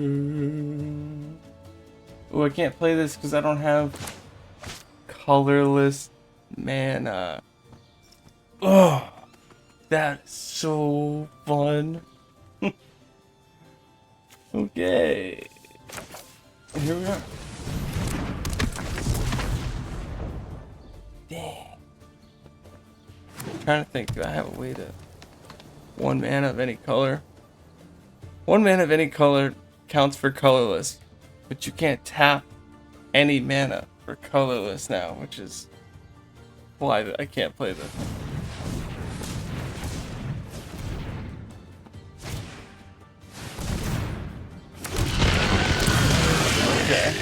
Oh, I can't play this because I don't have colorless mana. Oh, that's so fun. Okay. And here we are. Dang. I'm trying to think, do I have a way to 1 mana of any color? 1 mana of any color counts for colorless, but you can't tap any mana for colorless now, which is why I can't play this. Okay.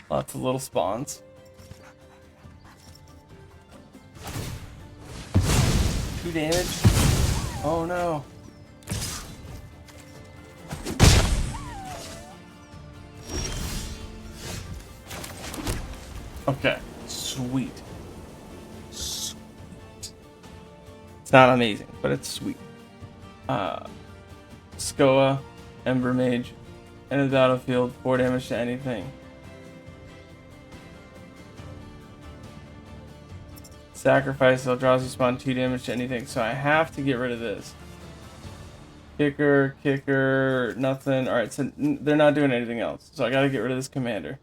Lots of little spawns. 2 damage. Oh no. Okay. Sweet. Sweet. It's not amazing, but it's sweet. Skoa, Ember Mage, enter the battlefield, 4 damage to anything. Sacrifice, Eldrazi spawn 2 damage to anything, so I have to get rid of this. Kicker, nothing. Alright, so they're not doing anything else, so I gotta get rid of this commander.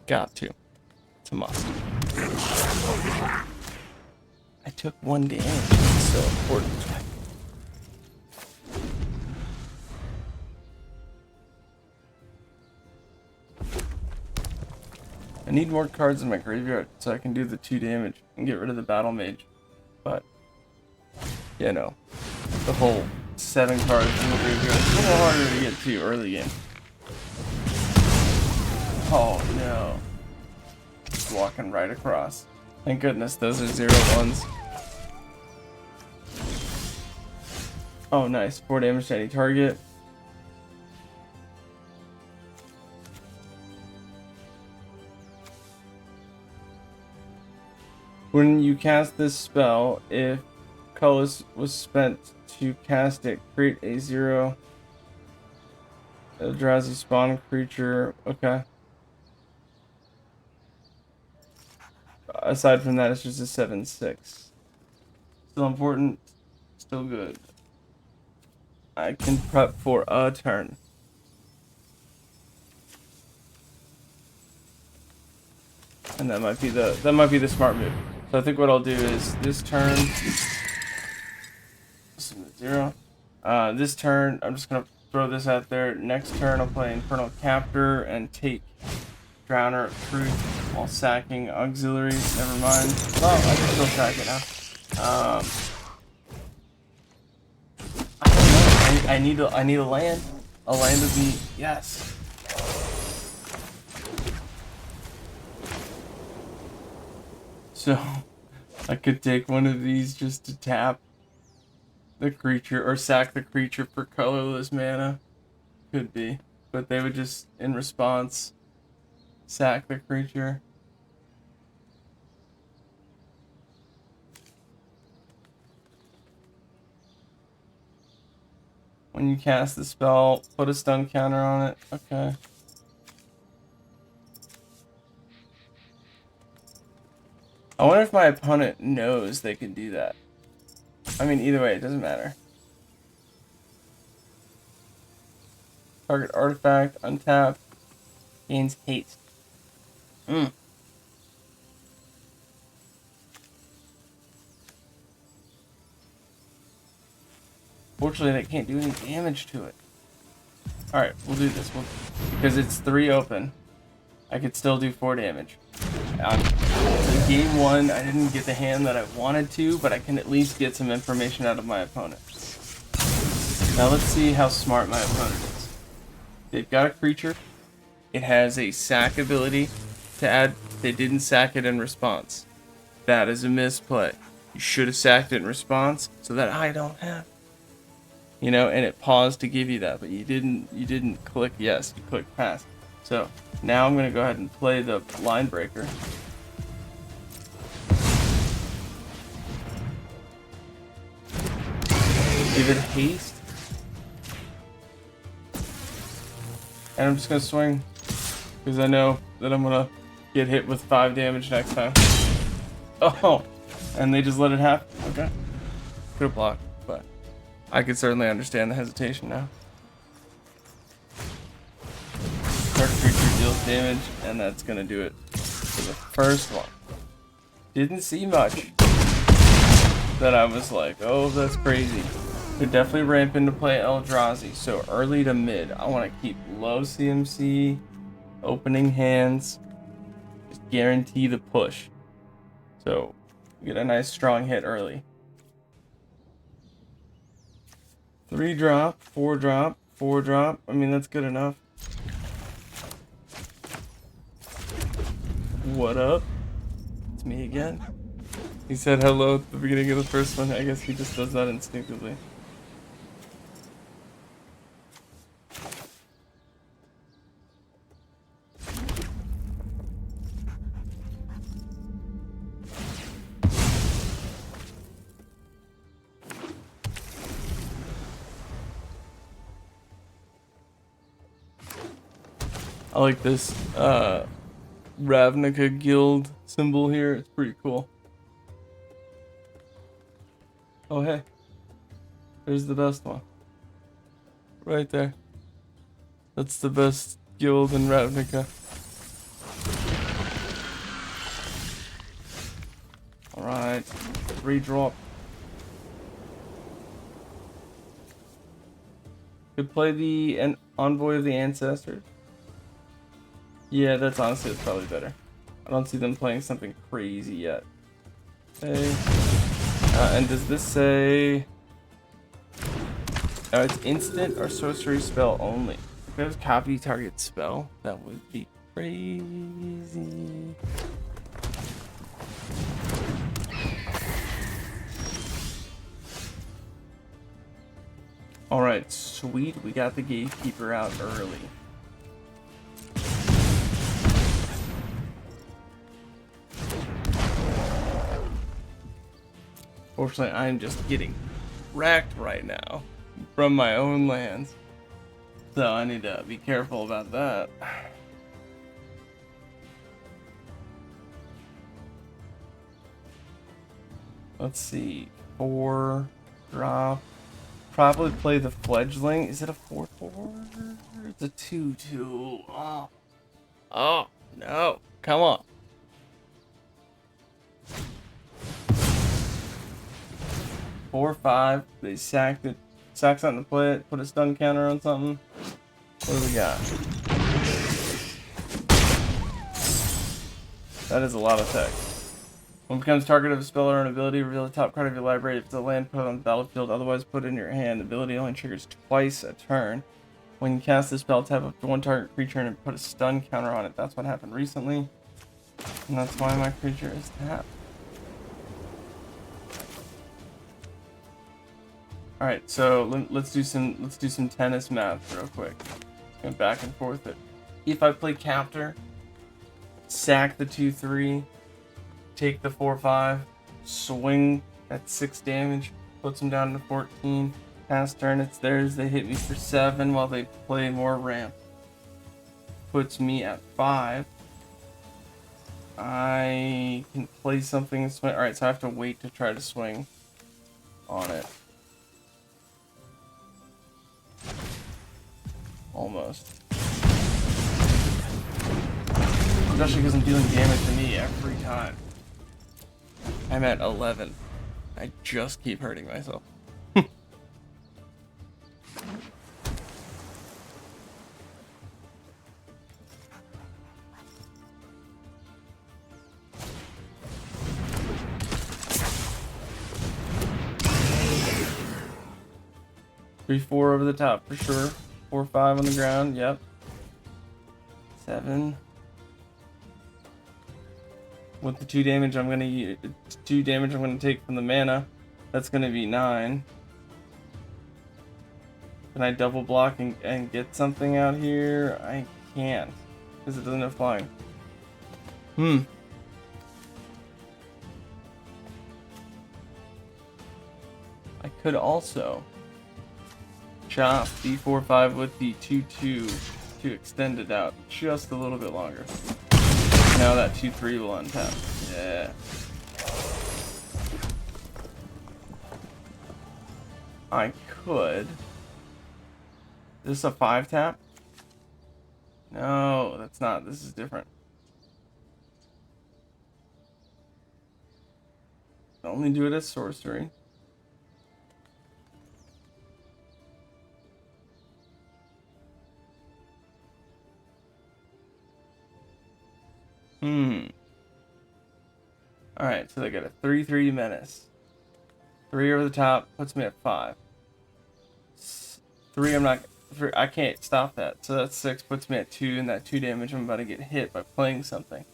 Got to. It's a must. I took 1 damage. It's so important. I need more cards in my graveyard so I can do the 2 damage and get rid of the battle mage. But, you know, the whole 7 cards in the graveyard is a little harder to get to early game. Oh no. Just walking right across. Thank goodness those are 0/1s. Oh nice, 4 damage to any target. When you cast this spell, if colorless was spent to cast it, create a 0 Eldrazi spawn creature. Okay. Aside from that, it's just a 7/6. Still important. Still good. I can prep for a turn. And that might be the smart move. So I think what I'll do is this turn 0. This turn I'm just gonna throw this out there. Next turn I'll play Infernal Captor and take Drowner of Truth while sacking auxiliaries. Never mind. Oh, I can still sack it now. I don't know. I need a land. A land would be yes. So I could take one of these just to tap the creature or sack the creature for colorless mana. Could be. But they would just in response sack the creature. When you cast the spell, put a stun counter on it. Okay. I wonder if my opponent knows they can do that. I mean, either way, it doesn't matter. Target artifact, untap, gains haste. Fortunately, they can't do any damage to it. Alright, we'll do this. Because it's 3 open, I could still do 4 damage. In game 1, I didn't get the hand that I wanted to, but I can at least get some information out of my opponent. Now let's see how smart my opponent is. They've got a creature. It has a sack ability to add. They didn't sack it in response. That is a misplay. You should have sacked it in response so that I don't have. You know, and it paused to give you that, but you didn't click yes, you clicked pass. So now I'm gonna go ahead and play the line breaker. Give it haste. And I'm just gonna swing because I know that I'm gonna get hit with 5 damage next time. Oh, and they just let it happen. Okay. Could have blocked, but I could certainly understand the hesitation now. Target creature deals damage, and that's gonna do it for the first one. Didn't see much that I was like, oh, that's crazy. Could definitely ramp into play Eldrazi, so early to mid. I want to keep low CMC, opening hands, just guarantee the push. So get a nice strong hit early. 3 drop, 4 drop, 4 drop. I mean, that's good enough. What up? It's me again. He said hello at the beginning of the first one. I guess he just does that instinctively. I like this Ravnica guild symbol here. It's pretty cool. Oh, hey. There's the best one. Right there. That's the best guild in Ravnica. Alright. 3 drop. Could play the Envoy of the Ancestors. Yeah, that's probably better. I don't see them playing something crazy yet. Okay. And does this say... Oh, it's instant or sorcery spell only. If it was copy target spell, that would be crazy. Alright, sweet. We got the Gatekeeper out early. Fortunately, I'm just getting wrecked right now from my own lands. So I need to be careful about that. Let's see. 4 drop. Probably play the Fledgling. Is it a 4/4? It's a 2/2. Oh. Oh, no. Come on. Four, 5. They sacked it. Sack something to play it. Put a stun counter on something. What do we got? That is a lot of text. When it becomes target of a spell or an ability, reveal the top card of your library. If it's a land, put it on the battlefield. Otherwise, put it in your hand. The ability only triggers twice a turn. When you cast the spell, tap up to 1 target creature and put a stun counter on it. That's what happened recently, and that's why my creature is tapped. All right, so let's do some tennis math real quick. Go back and forth it. If I play Captor, sack the 2/3, take the 4/5, swing at 6 damage, puts them down to 14. Pass turn, it's theirs. They hit me for 7 while they play more ramp. Puts me at 5. I can play something and swing. All right, so I have to wait to try to swing on it. Almost. Especially because I'm dealing damage to me every time. I'm at 11. I just keep hurting myself. 3, 4 over the top for sure. 4, 5 on the ground. Yep. 7. With the 2 damage I'm gonna use, 2 damage I'm gonna take from the mana. That's gonna be 9. Can I double block and get something out here? I can't, because it doesn't have flying. I could also chop D4-5 with the 2-2 to extend it out just a little bit longer. Now that 2-3 will untap. Yeah. I could. Is this a 5-tap? No, that's not. This is different. Only do it as sorcery. Alright, so they got a 3-3 menace. 3 over the top puts me at 5. 3, I can't stop that. So that's 6, puts me at 2, and that 2 damage I'm about to get hit by playing something.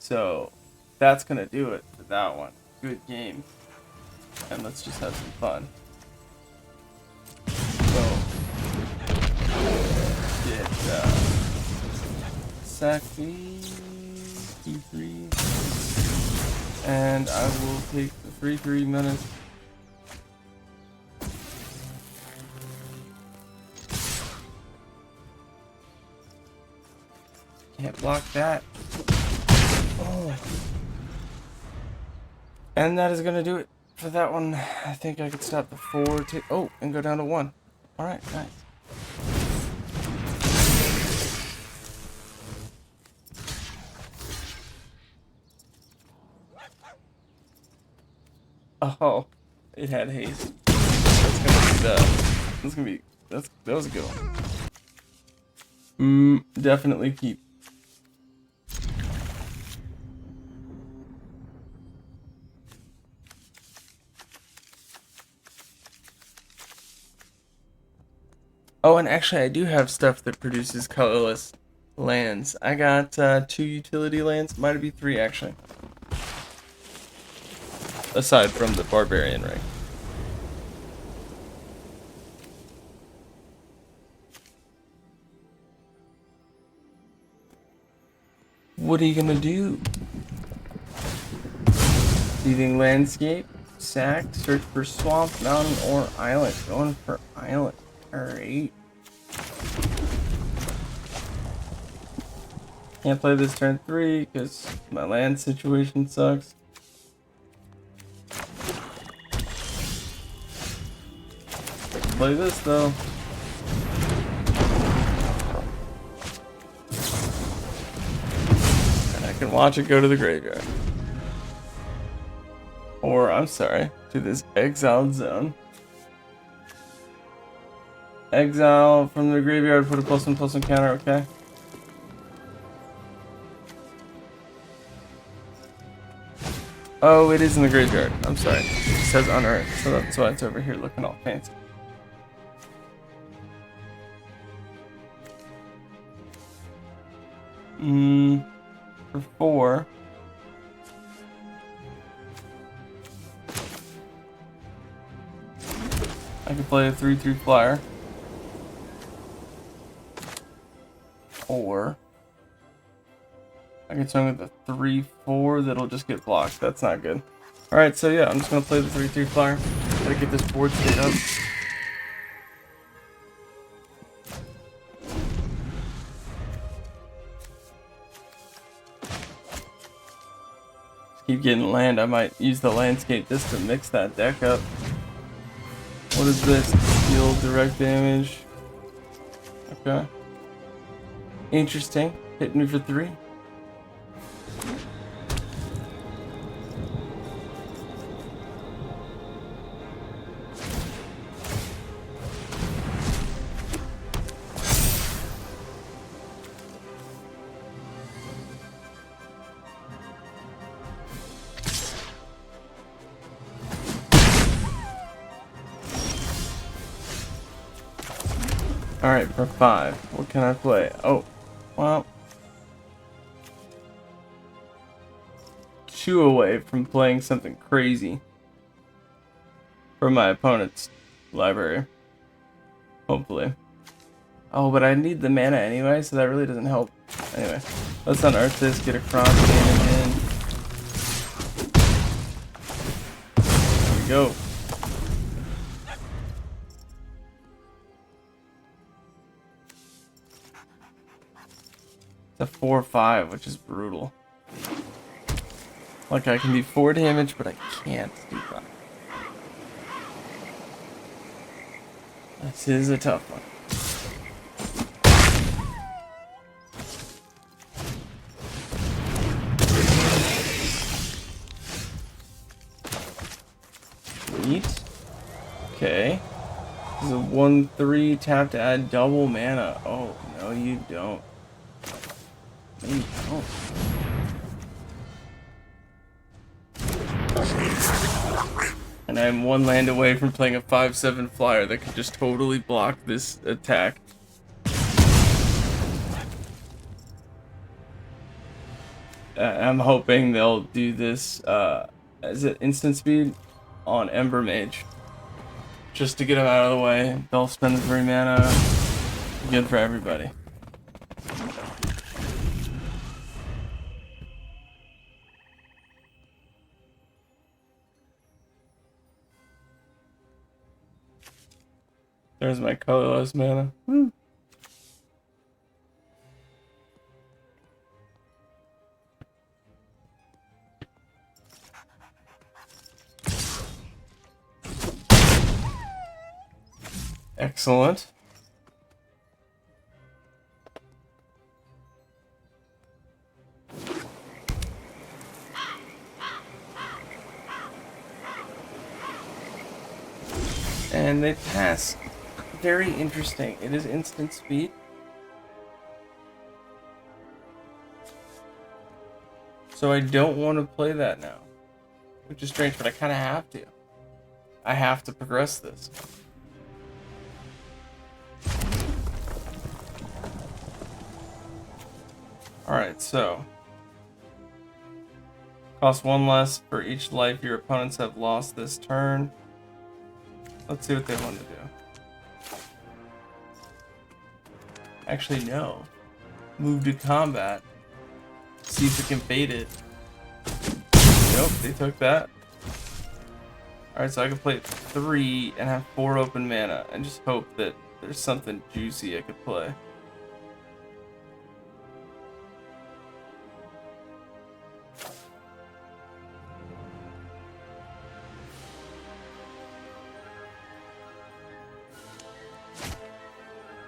So that's gonna do it for that one. Good game. And let's just have some fun. So get sack these 2-3. And I will take the 3-3 menace. Can't block that. Oh. And that is gonna do it for that one. I think I could stop the 4 to and go down to 1. Alright, nice. Oh, it had haste. That's gonna be bad. That's gonna be that was a good one. Definitely keep. Oh, and actually I do have stuff that produces colorless lands. I got 2 utility lands, might be 3 actually. Aside from the barbarian ring. What are you gonna do? Seething landscape, sacked, search for swamp, mountain, or island. Going for island. Alright. Can't play this turn 3 because my land situation sucks. Play this though. And I can watch it go to the graveyard. Or, I'm sorry, to this exiled zone. Exile from the graveyard, put a +1/+1 counter, okay? Oh, it is in the graveyard. I'm sorry. It says unearthed, so that's why it's over here looking all fancy. For 4. I can play a 3/3 flyer. Or I can swing with a 3/4 that'll just get blocked. That's not good. Alright, so yeah, I'm just gonna play the 3/3 flyer. Gotta get this board state up. Keep getting land. I might use the landscape just to mix that deck up. What is this? Deal direct damage. Okay. Interesting. Hit me for 3. Alright, for 5. What can I play? Oh, well. 2 away from playing something crazy from my opponent's library. Hopefully. Oh, but I need the mana anyway, so that really doesn't help. Anyway, let's unearth this, get a cross cannon in. There we go. It's a 4/5, which is brutal. Like, I can do 4 damage, but I can't do 5. This is a tough one. Sweet. Okay. This is a 1/3, tap to add double mana. Oh, no you don't. No you don't. And I'm 1 land away from playing a 5/7 flyer that could just totally block this attack. I'm hoping they'll do this as an instant speed on Ember Mage. Just to get him out of the way. They'll spend the 3 mana. Good for everybody. There's my colorless mana. Woo. Excellent. And they pass. Very interesting. It is instant speed. So I don't want to play that now. Which is strange, but I kind of have to. I have to progress this. Alright, so. Cost 1 less for each life your opponents have lost this turn. Let's see what they want to do. Actually, no. Move to combat. See if we can bait it. Nope, they took that. Alright, so I can play 3 and have 4 open mana and just hope that there's something juicy I could play.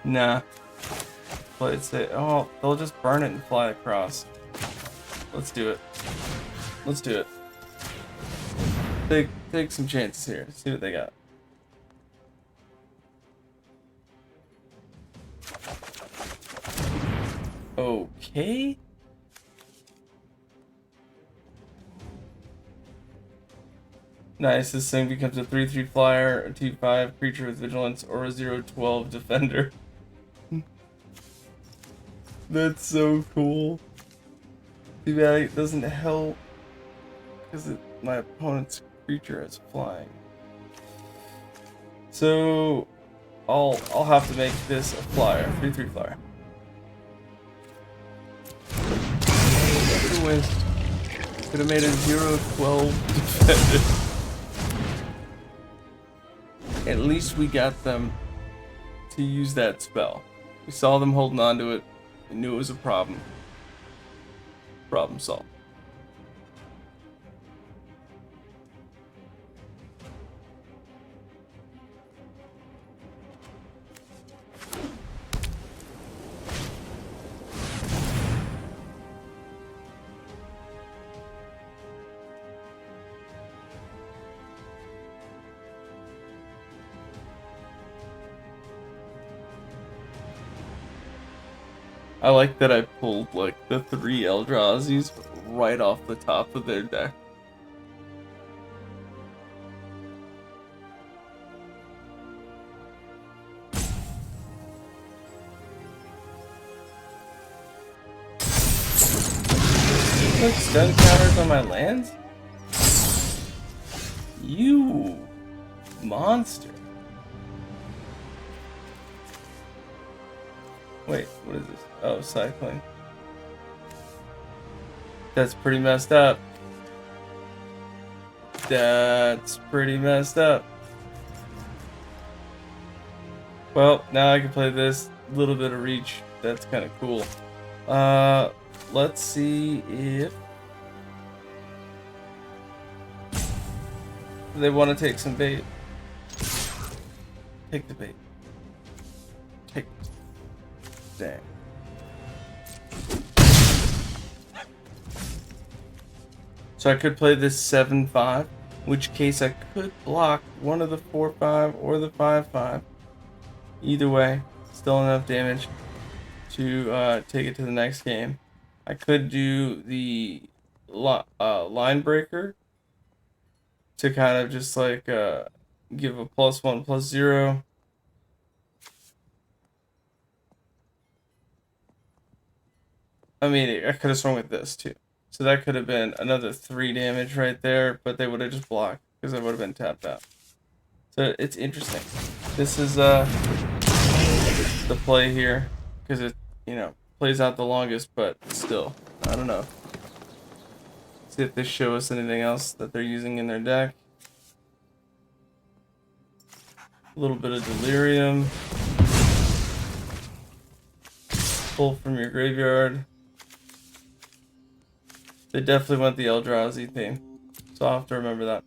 Nah. Play it safe. Oh, they'll just burn it and fly across. Let's do it. Let's do it. Take some chances here. See what they got. Okay. Nice. This thing becomes a 3/3 flyer, a 2/5 creature with vigilance, or a 0/12 defender. That's so cool. Too bad it doesn't help because my opponent's creature is flying. So I'll have to make this a flyer, 3/3 flyer. Could have made a 0/12 defender. At least we got them to use that spell. We saw them holding on to it. We knew it was a problem. Problem solved. I like that I pulled like the 3 Eldrazi's right off the top of their deck. Put stun counters on my lands? You monster. Wait, what is this? Oh, cycling. That's pretty messed up. That's pretty messed up. Well, now I can play this little bit of reach. That's kind of cool. Let's see if they want to take some bait. Take the bait. Take it. Dang. So I could play this 7-5, which case I could block one of the 4-5 or the 5-5. Either way, still enough damage to take it to the next game. I could do the line breaker to kind of just like give a +1/+0. I mean, I could have swung with this too. So that could have been another 3 damage right there, but they would have just blocked because I would have been tapped out. So it's interesting. This is the play here because it, you know, plays out the longest, but still, I don't know. See if they show us anything else that they're using in their deck. A little bit of delirium. Pull from your graveyard. They definitely went the Eldrazi theme, so I'll have to remember that.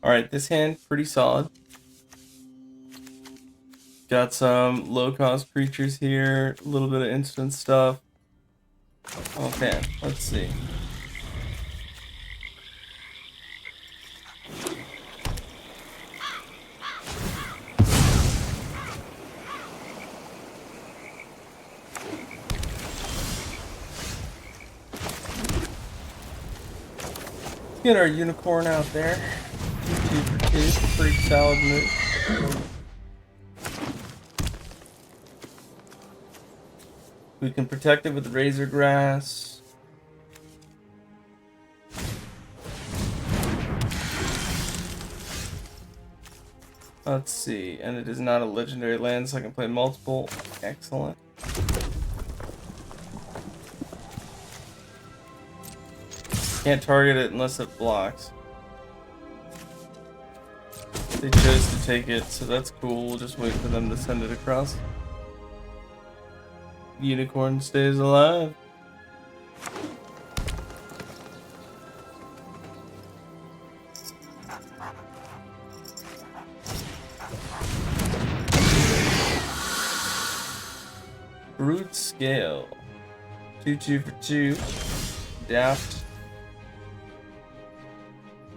Alright, this hand, pretty solid. Got some low-cost creatures here, a little bit of instant stuff. Okay, let's see. Let's get our unicorn out there. 2 for 2, pretty solid move. We can protect it with Razor Grass. Let's see, and it is not a legendary land, so I can play multiple. Excellent. Can't target it unless it blocks. They chose to take it, so that's cool. We'll just wait for them to send it across. Unicorn stays alive. Brute Scale. 2/2 for 2. Daft.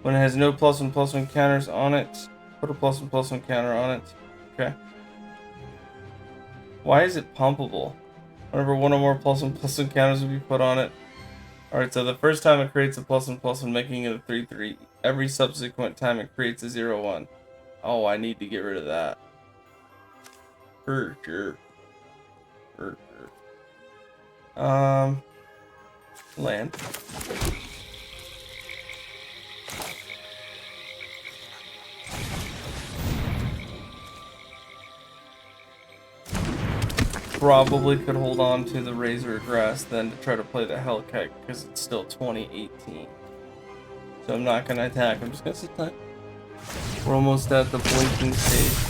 When it has no +1/+1 counters on it, put a +1/+1 counter on it. Okay. Why is it pumpable? Whenever one or more +1/+1 counters will be put on it. Alright, so the first time it creates a +1/+1, making it a 3/3. Every subsequent time it creates a 0/1. Oh, I need to get rid of that. For sure. For sure. Land. Probably could hold on to the Razor Grass then to try to play the Hellkite because it's still 2018. So I'm not gonna attack. I'm just gonna sit tight. We're almost at the blinking stage.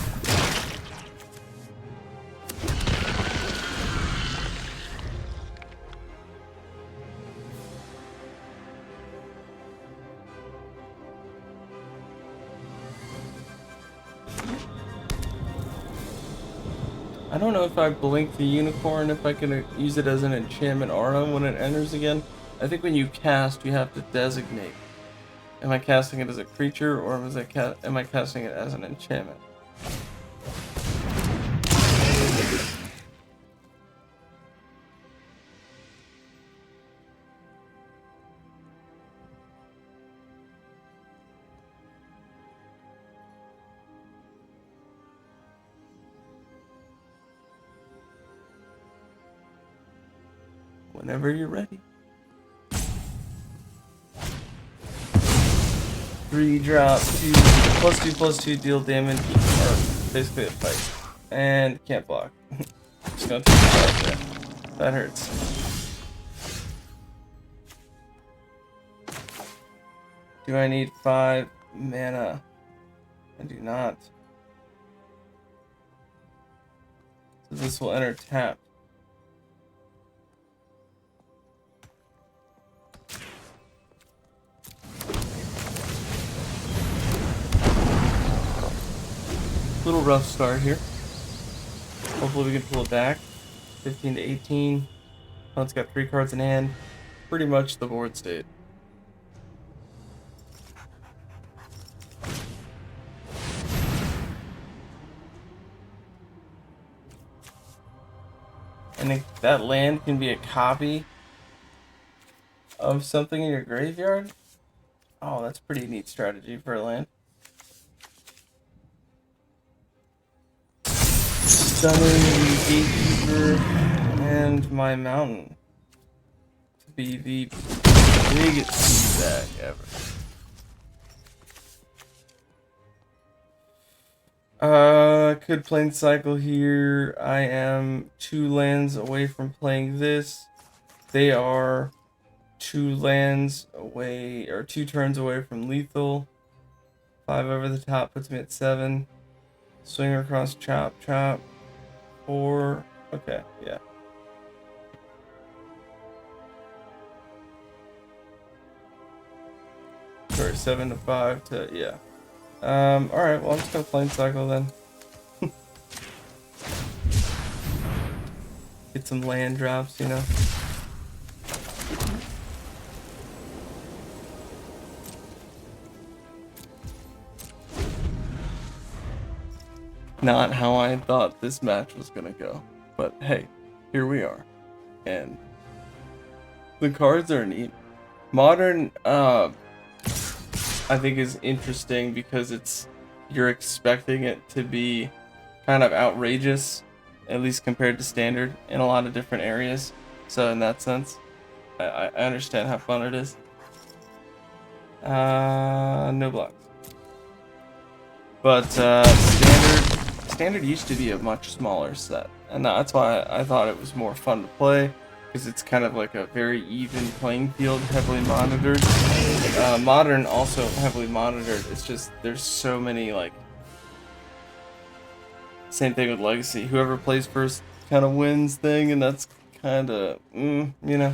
I don't know if I blink the unicorn, if I can use it as an enchantment aura when it enters again. I think when you cast, you have to designate. Am I casting it as a creature, or am I casting it as an enchantment? Whenever you're ready. 3 drop, 2, +2/+2 deal damage, or basically a fight. And can't block. Just gonna take the fight there. That hurts. Do I need 5 mana? I do not. So this will enter tapped. Little rough start here. Hopefully we can pull it back. 15 to 18. Opponent's got 3 cards in hand. Pretty much the board state. And that land can be a copy of something in your graveyard. Oh, that's a pretty neat strategy for a land. Stunning, Gatekeeper, and my mountain to be the biggest feedback ever. Could plane cycle here. I am 2 lands away from playing this. They are 2 lands away, or 2 turns away from lethal. 5 over the top puts me at 7. Swinger across, chop, 4. Okay, yeah. Sorry, 7 to 5 to, yeah. Alright, well, I'm just gonna plane cycle then. Get some land drops, you know. Not how I thought this match was gonna go, but hey, here we are. And the cards are neat. Modern, I think is interesting because you're expecting it to be kind of outrageous, at least compared to standard in a lot of different areas. So in that sense, I understand how fun it is. No blocks. But standard used to be a much smaller set, and that's why I thought it was more fun to play, because it's kind of like a very even playing field, heavily monitored. Modern also heavily monitored. It's just there's so many, like, same thing with Legacy. Whoever plays first kind of wins thing, and that's kind of you know.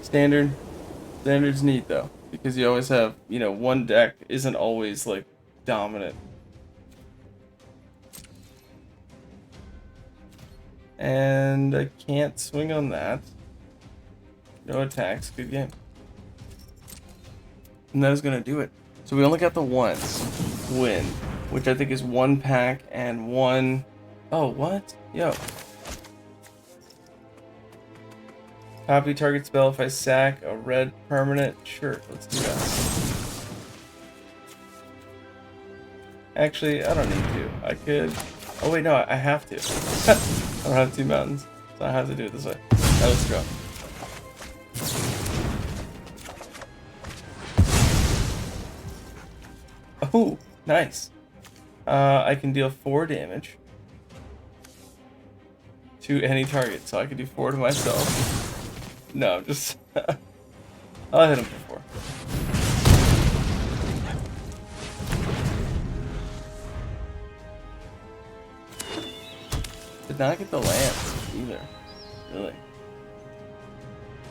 Standard's neat though, because you always have, you know, one deck isn't always like dominant. And I can't swing on that. No attacks. Good game. And that is going to do it. So we only got the once win, which I think is 1 pack and 1... Oh, what? Yo. Copy target spell if I sack a red permanent. Sure, let's do that. Actually, I don't need to. I could... Oh wait, no, I have to. I don't have 2 mountains, so I have to do it this way. Now let's go. Oh, nice. I can deal 4 damage to any target, so I can do 4 to myself. No, just... I'll hit him for 4. Did not get the land either. Really.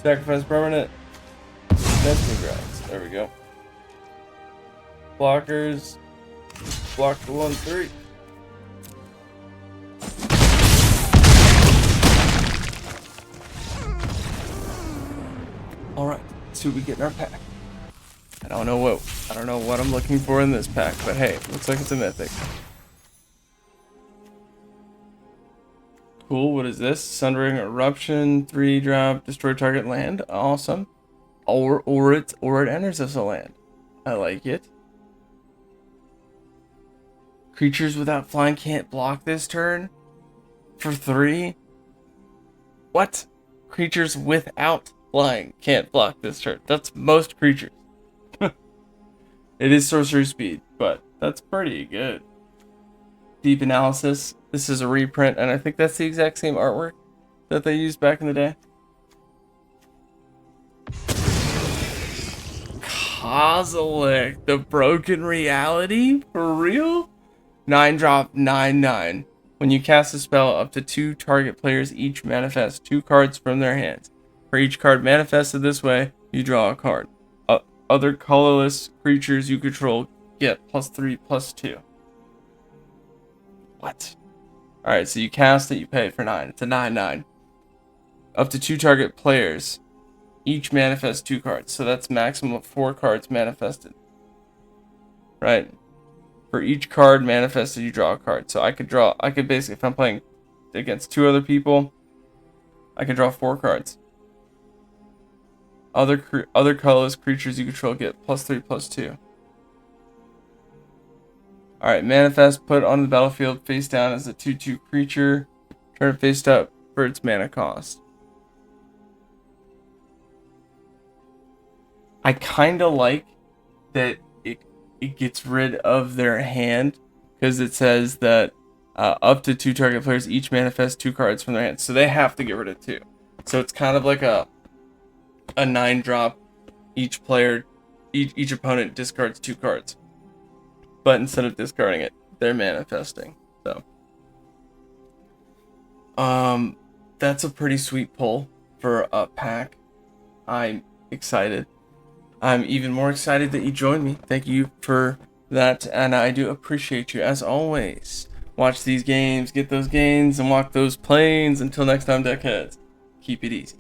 Sacrifice permanent. Nesting grounds. There we go. Blockers. Block the 1/3. Alright, let's see what we get in our pack. I don't know what I'm looking for in this pack, but hey, looks like it's a mythic. Cool, what is this? Sundering Eruption, 3 drop, destroy target land. Awesome. Or it enters as a land. I like it. Creatures without flying can't block this turn for 3. What? Creatures without flying can't block this turn. That's most creatures. It is sorcery speed, but that's pretty good. Deep analysis. This is a reprint, and I think that's the exact same artwork that they used back in the day. Kozilek, the broken reality? For real? 9-drop, 9/9. When you cast a spell, up to 2 target players each manifest 2 cards from their hands. For each card manifested this way, you draw a card. Other colorless creatures you control get +3/+2. What? Alright, so you cast it, you pay it for 9. It's a 9/9. Up to 2 target players each manifest 2 cards. So that's maximum of 4 cards manifested. Right? For each card manifested, you draw a card. So I could basically, if I'm playing against 2 other people, I could draw 4 cards. Other colorless creatures you control get +3/+2. Alright, manifest, put on the battlefield face down as a 2/2 creature. Turn it face up for its mana cost. I kinda like that it gets rid of their hand, because it says that up to 2 target players each manifest 2 cards from their hand. So they have to get rid of 2. So it's kind of like a 9-drop. Each opponent discards 2 cards. But instead of discarding it, they're manifesting. So that's a pretty sweet pull for a pack. I'm excited. I'm even more excited that you joined me. Thank you for that, and I do appreciate you as always. Watch these games, get those gains, and walk those planes. Until next time, deckheads, keep it easy.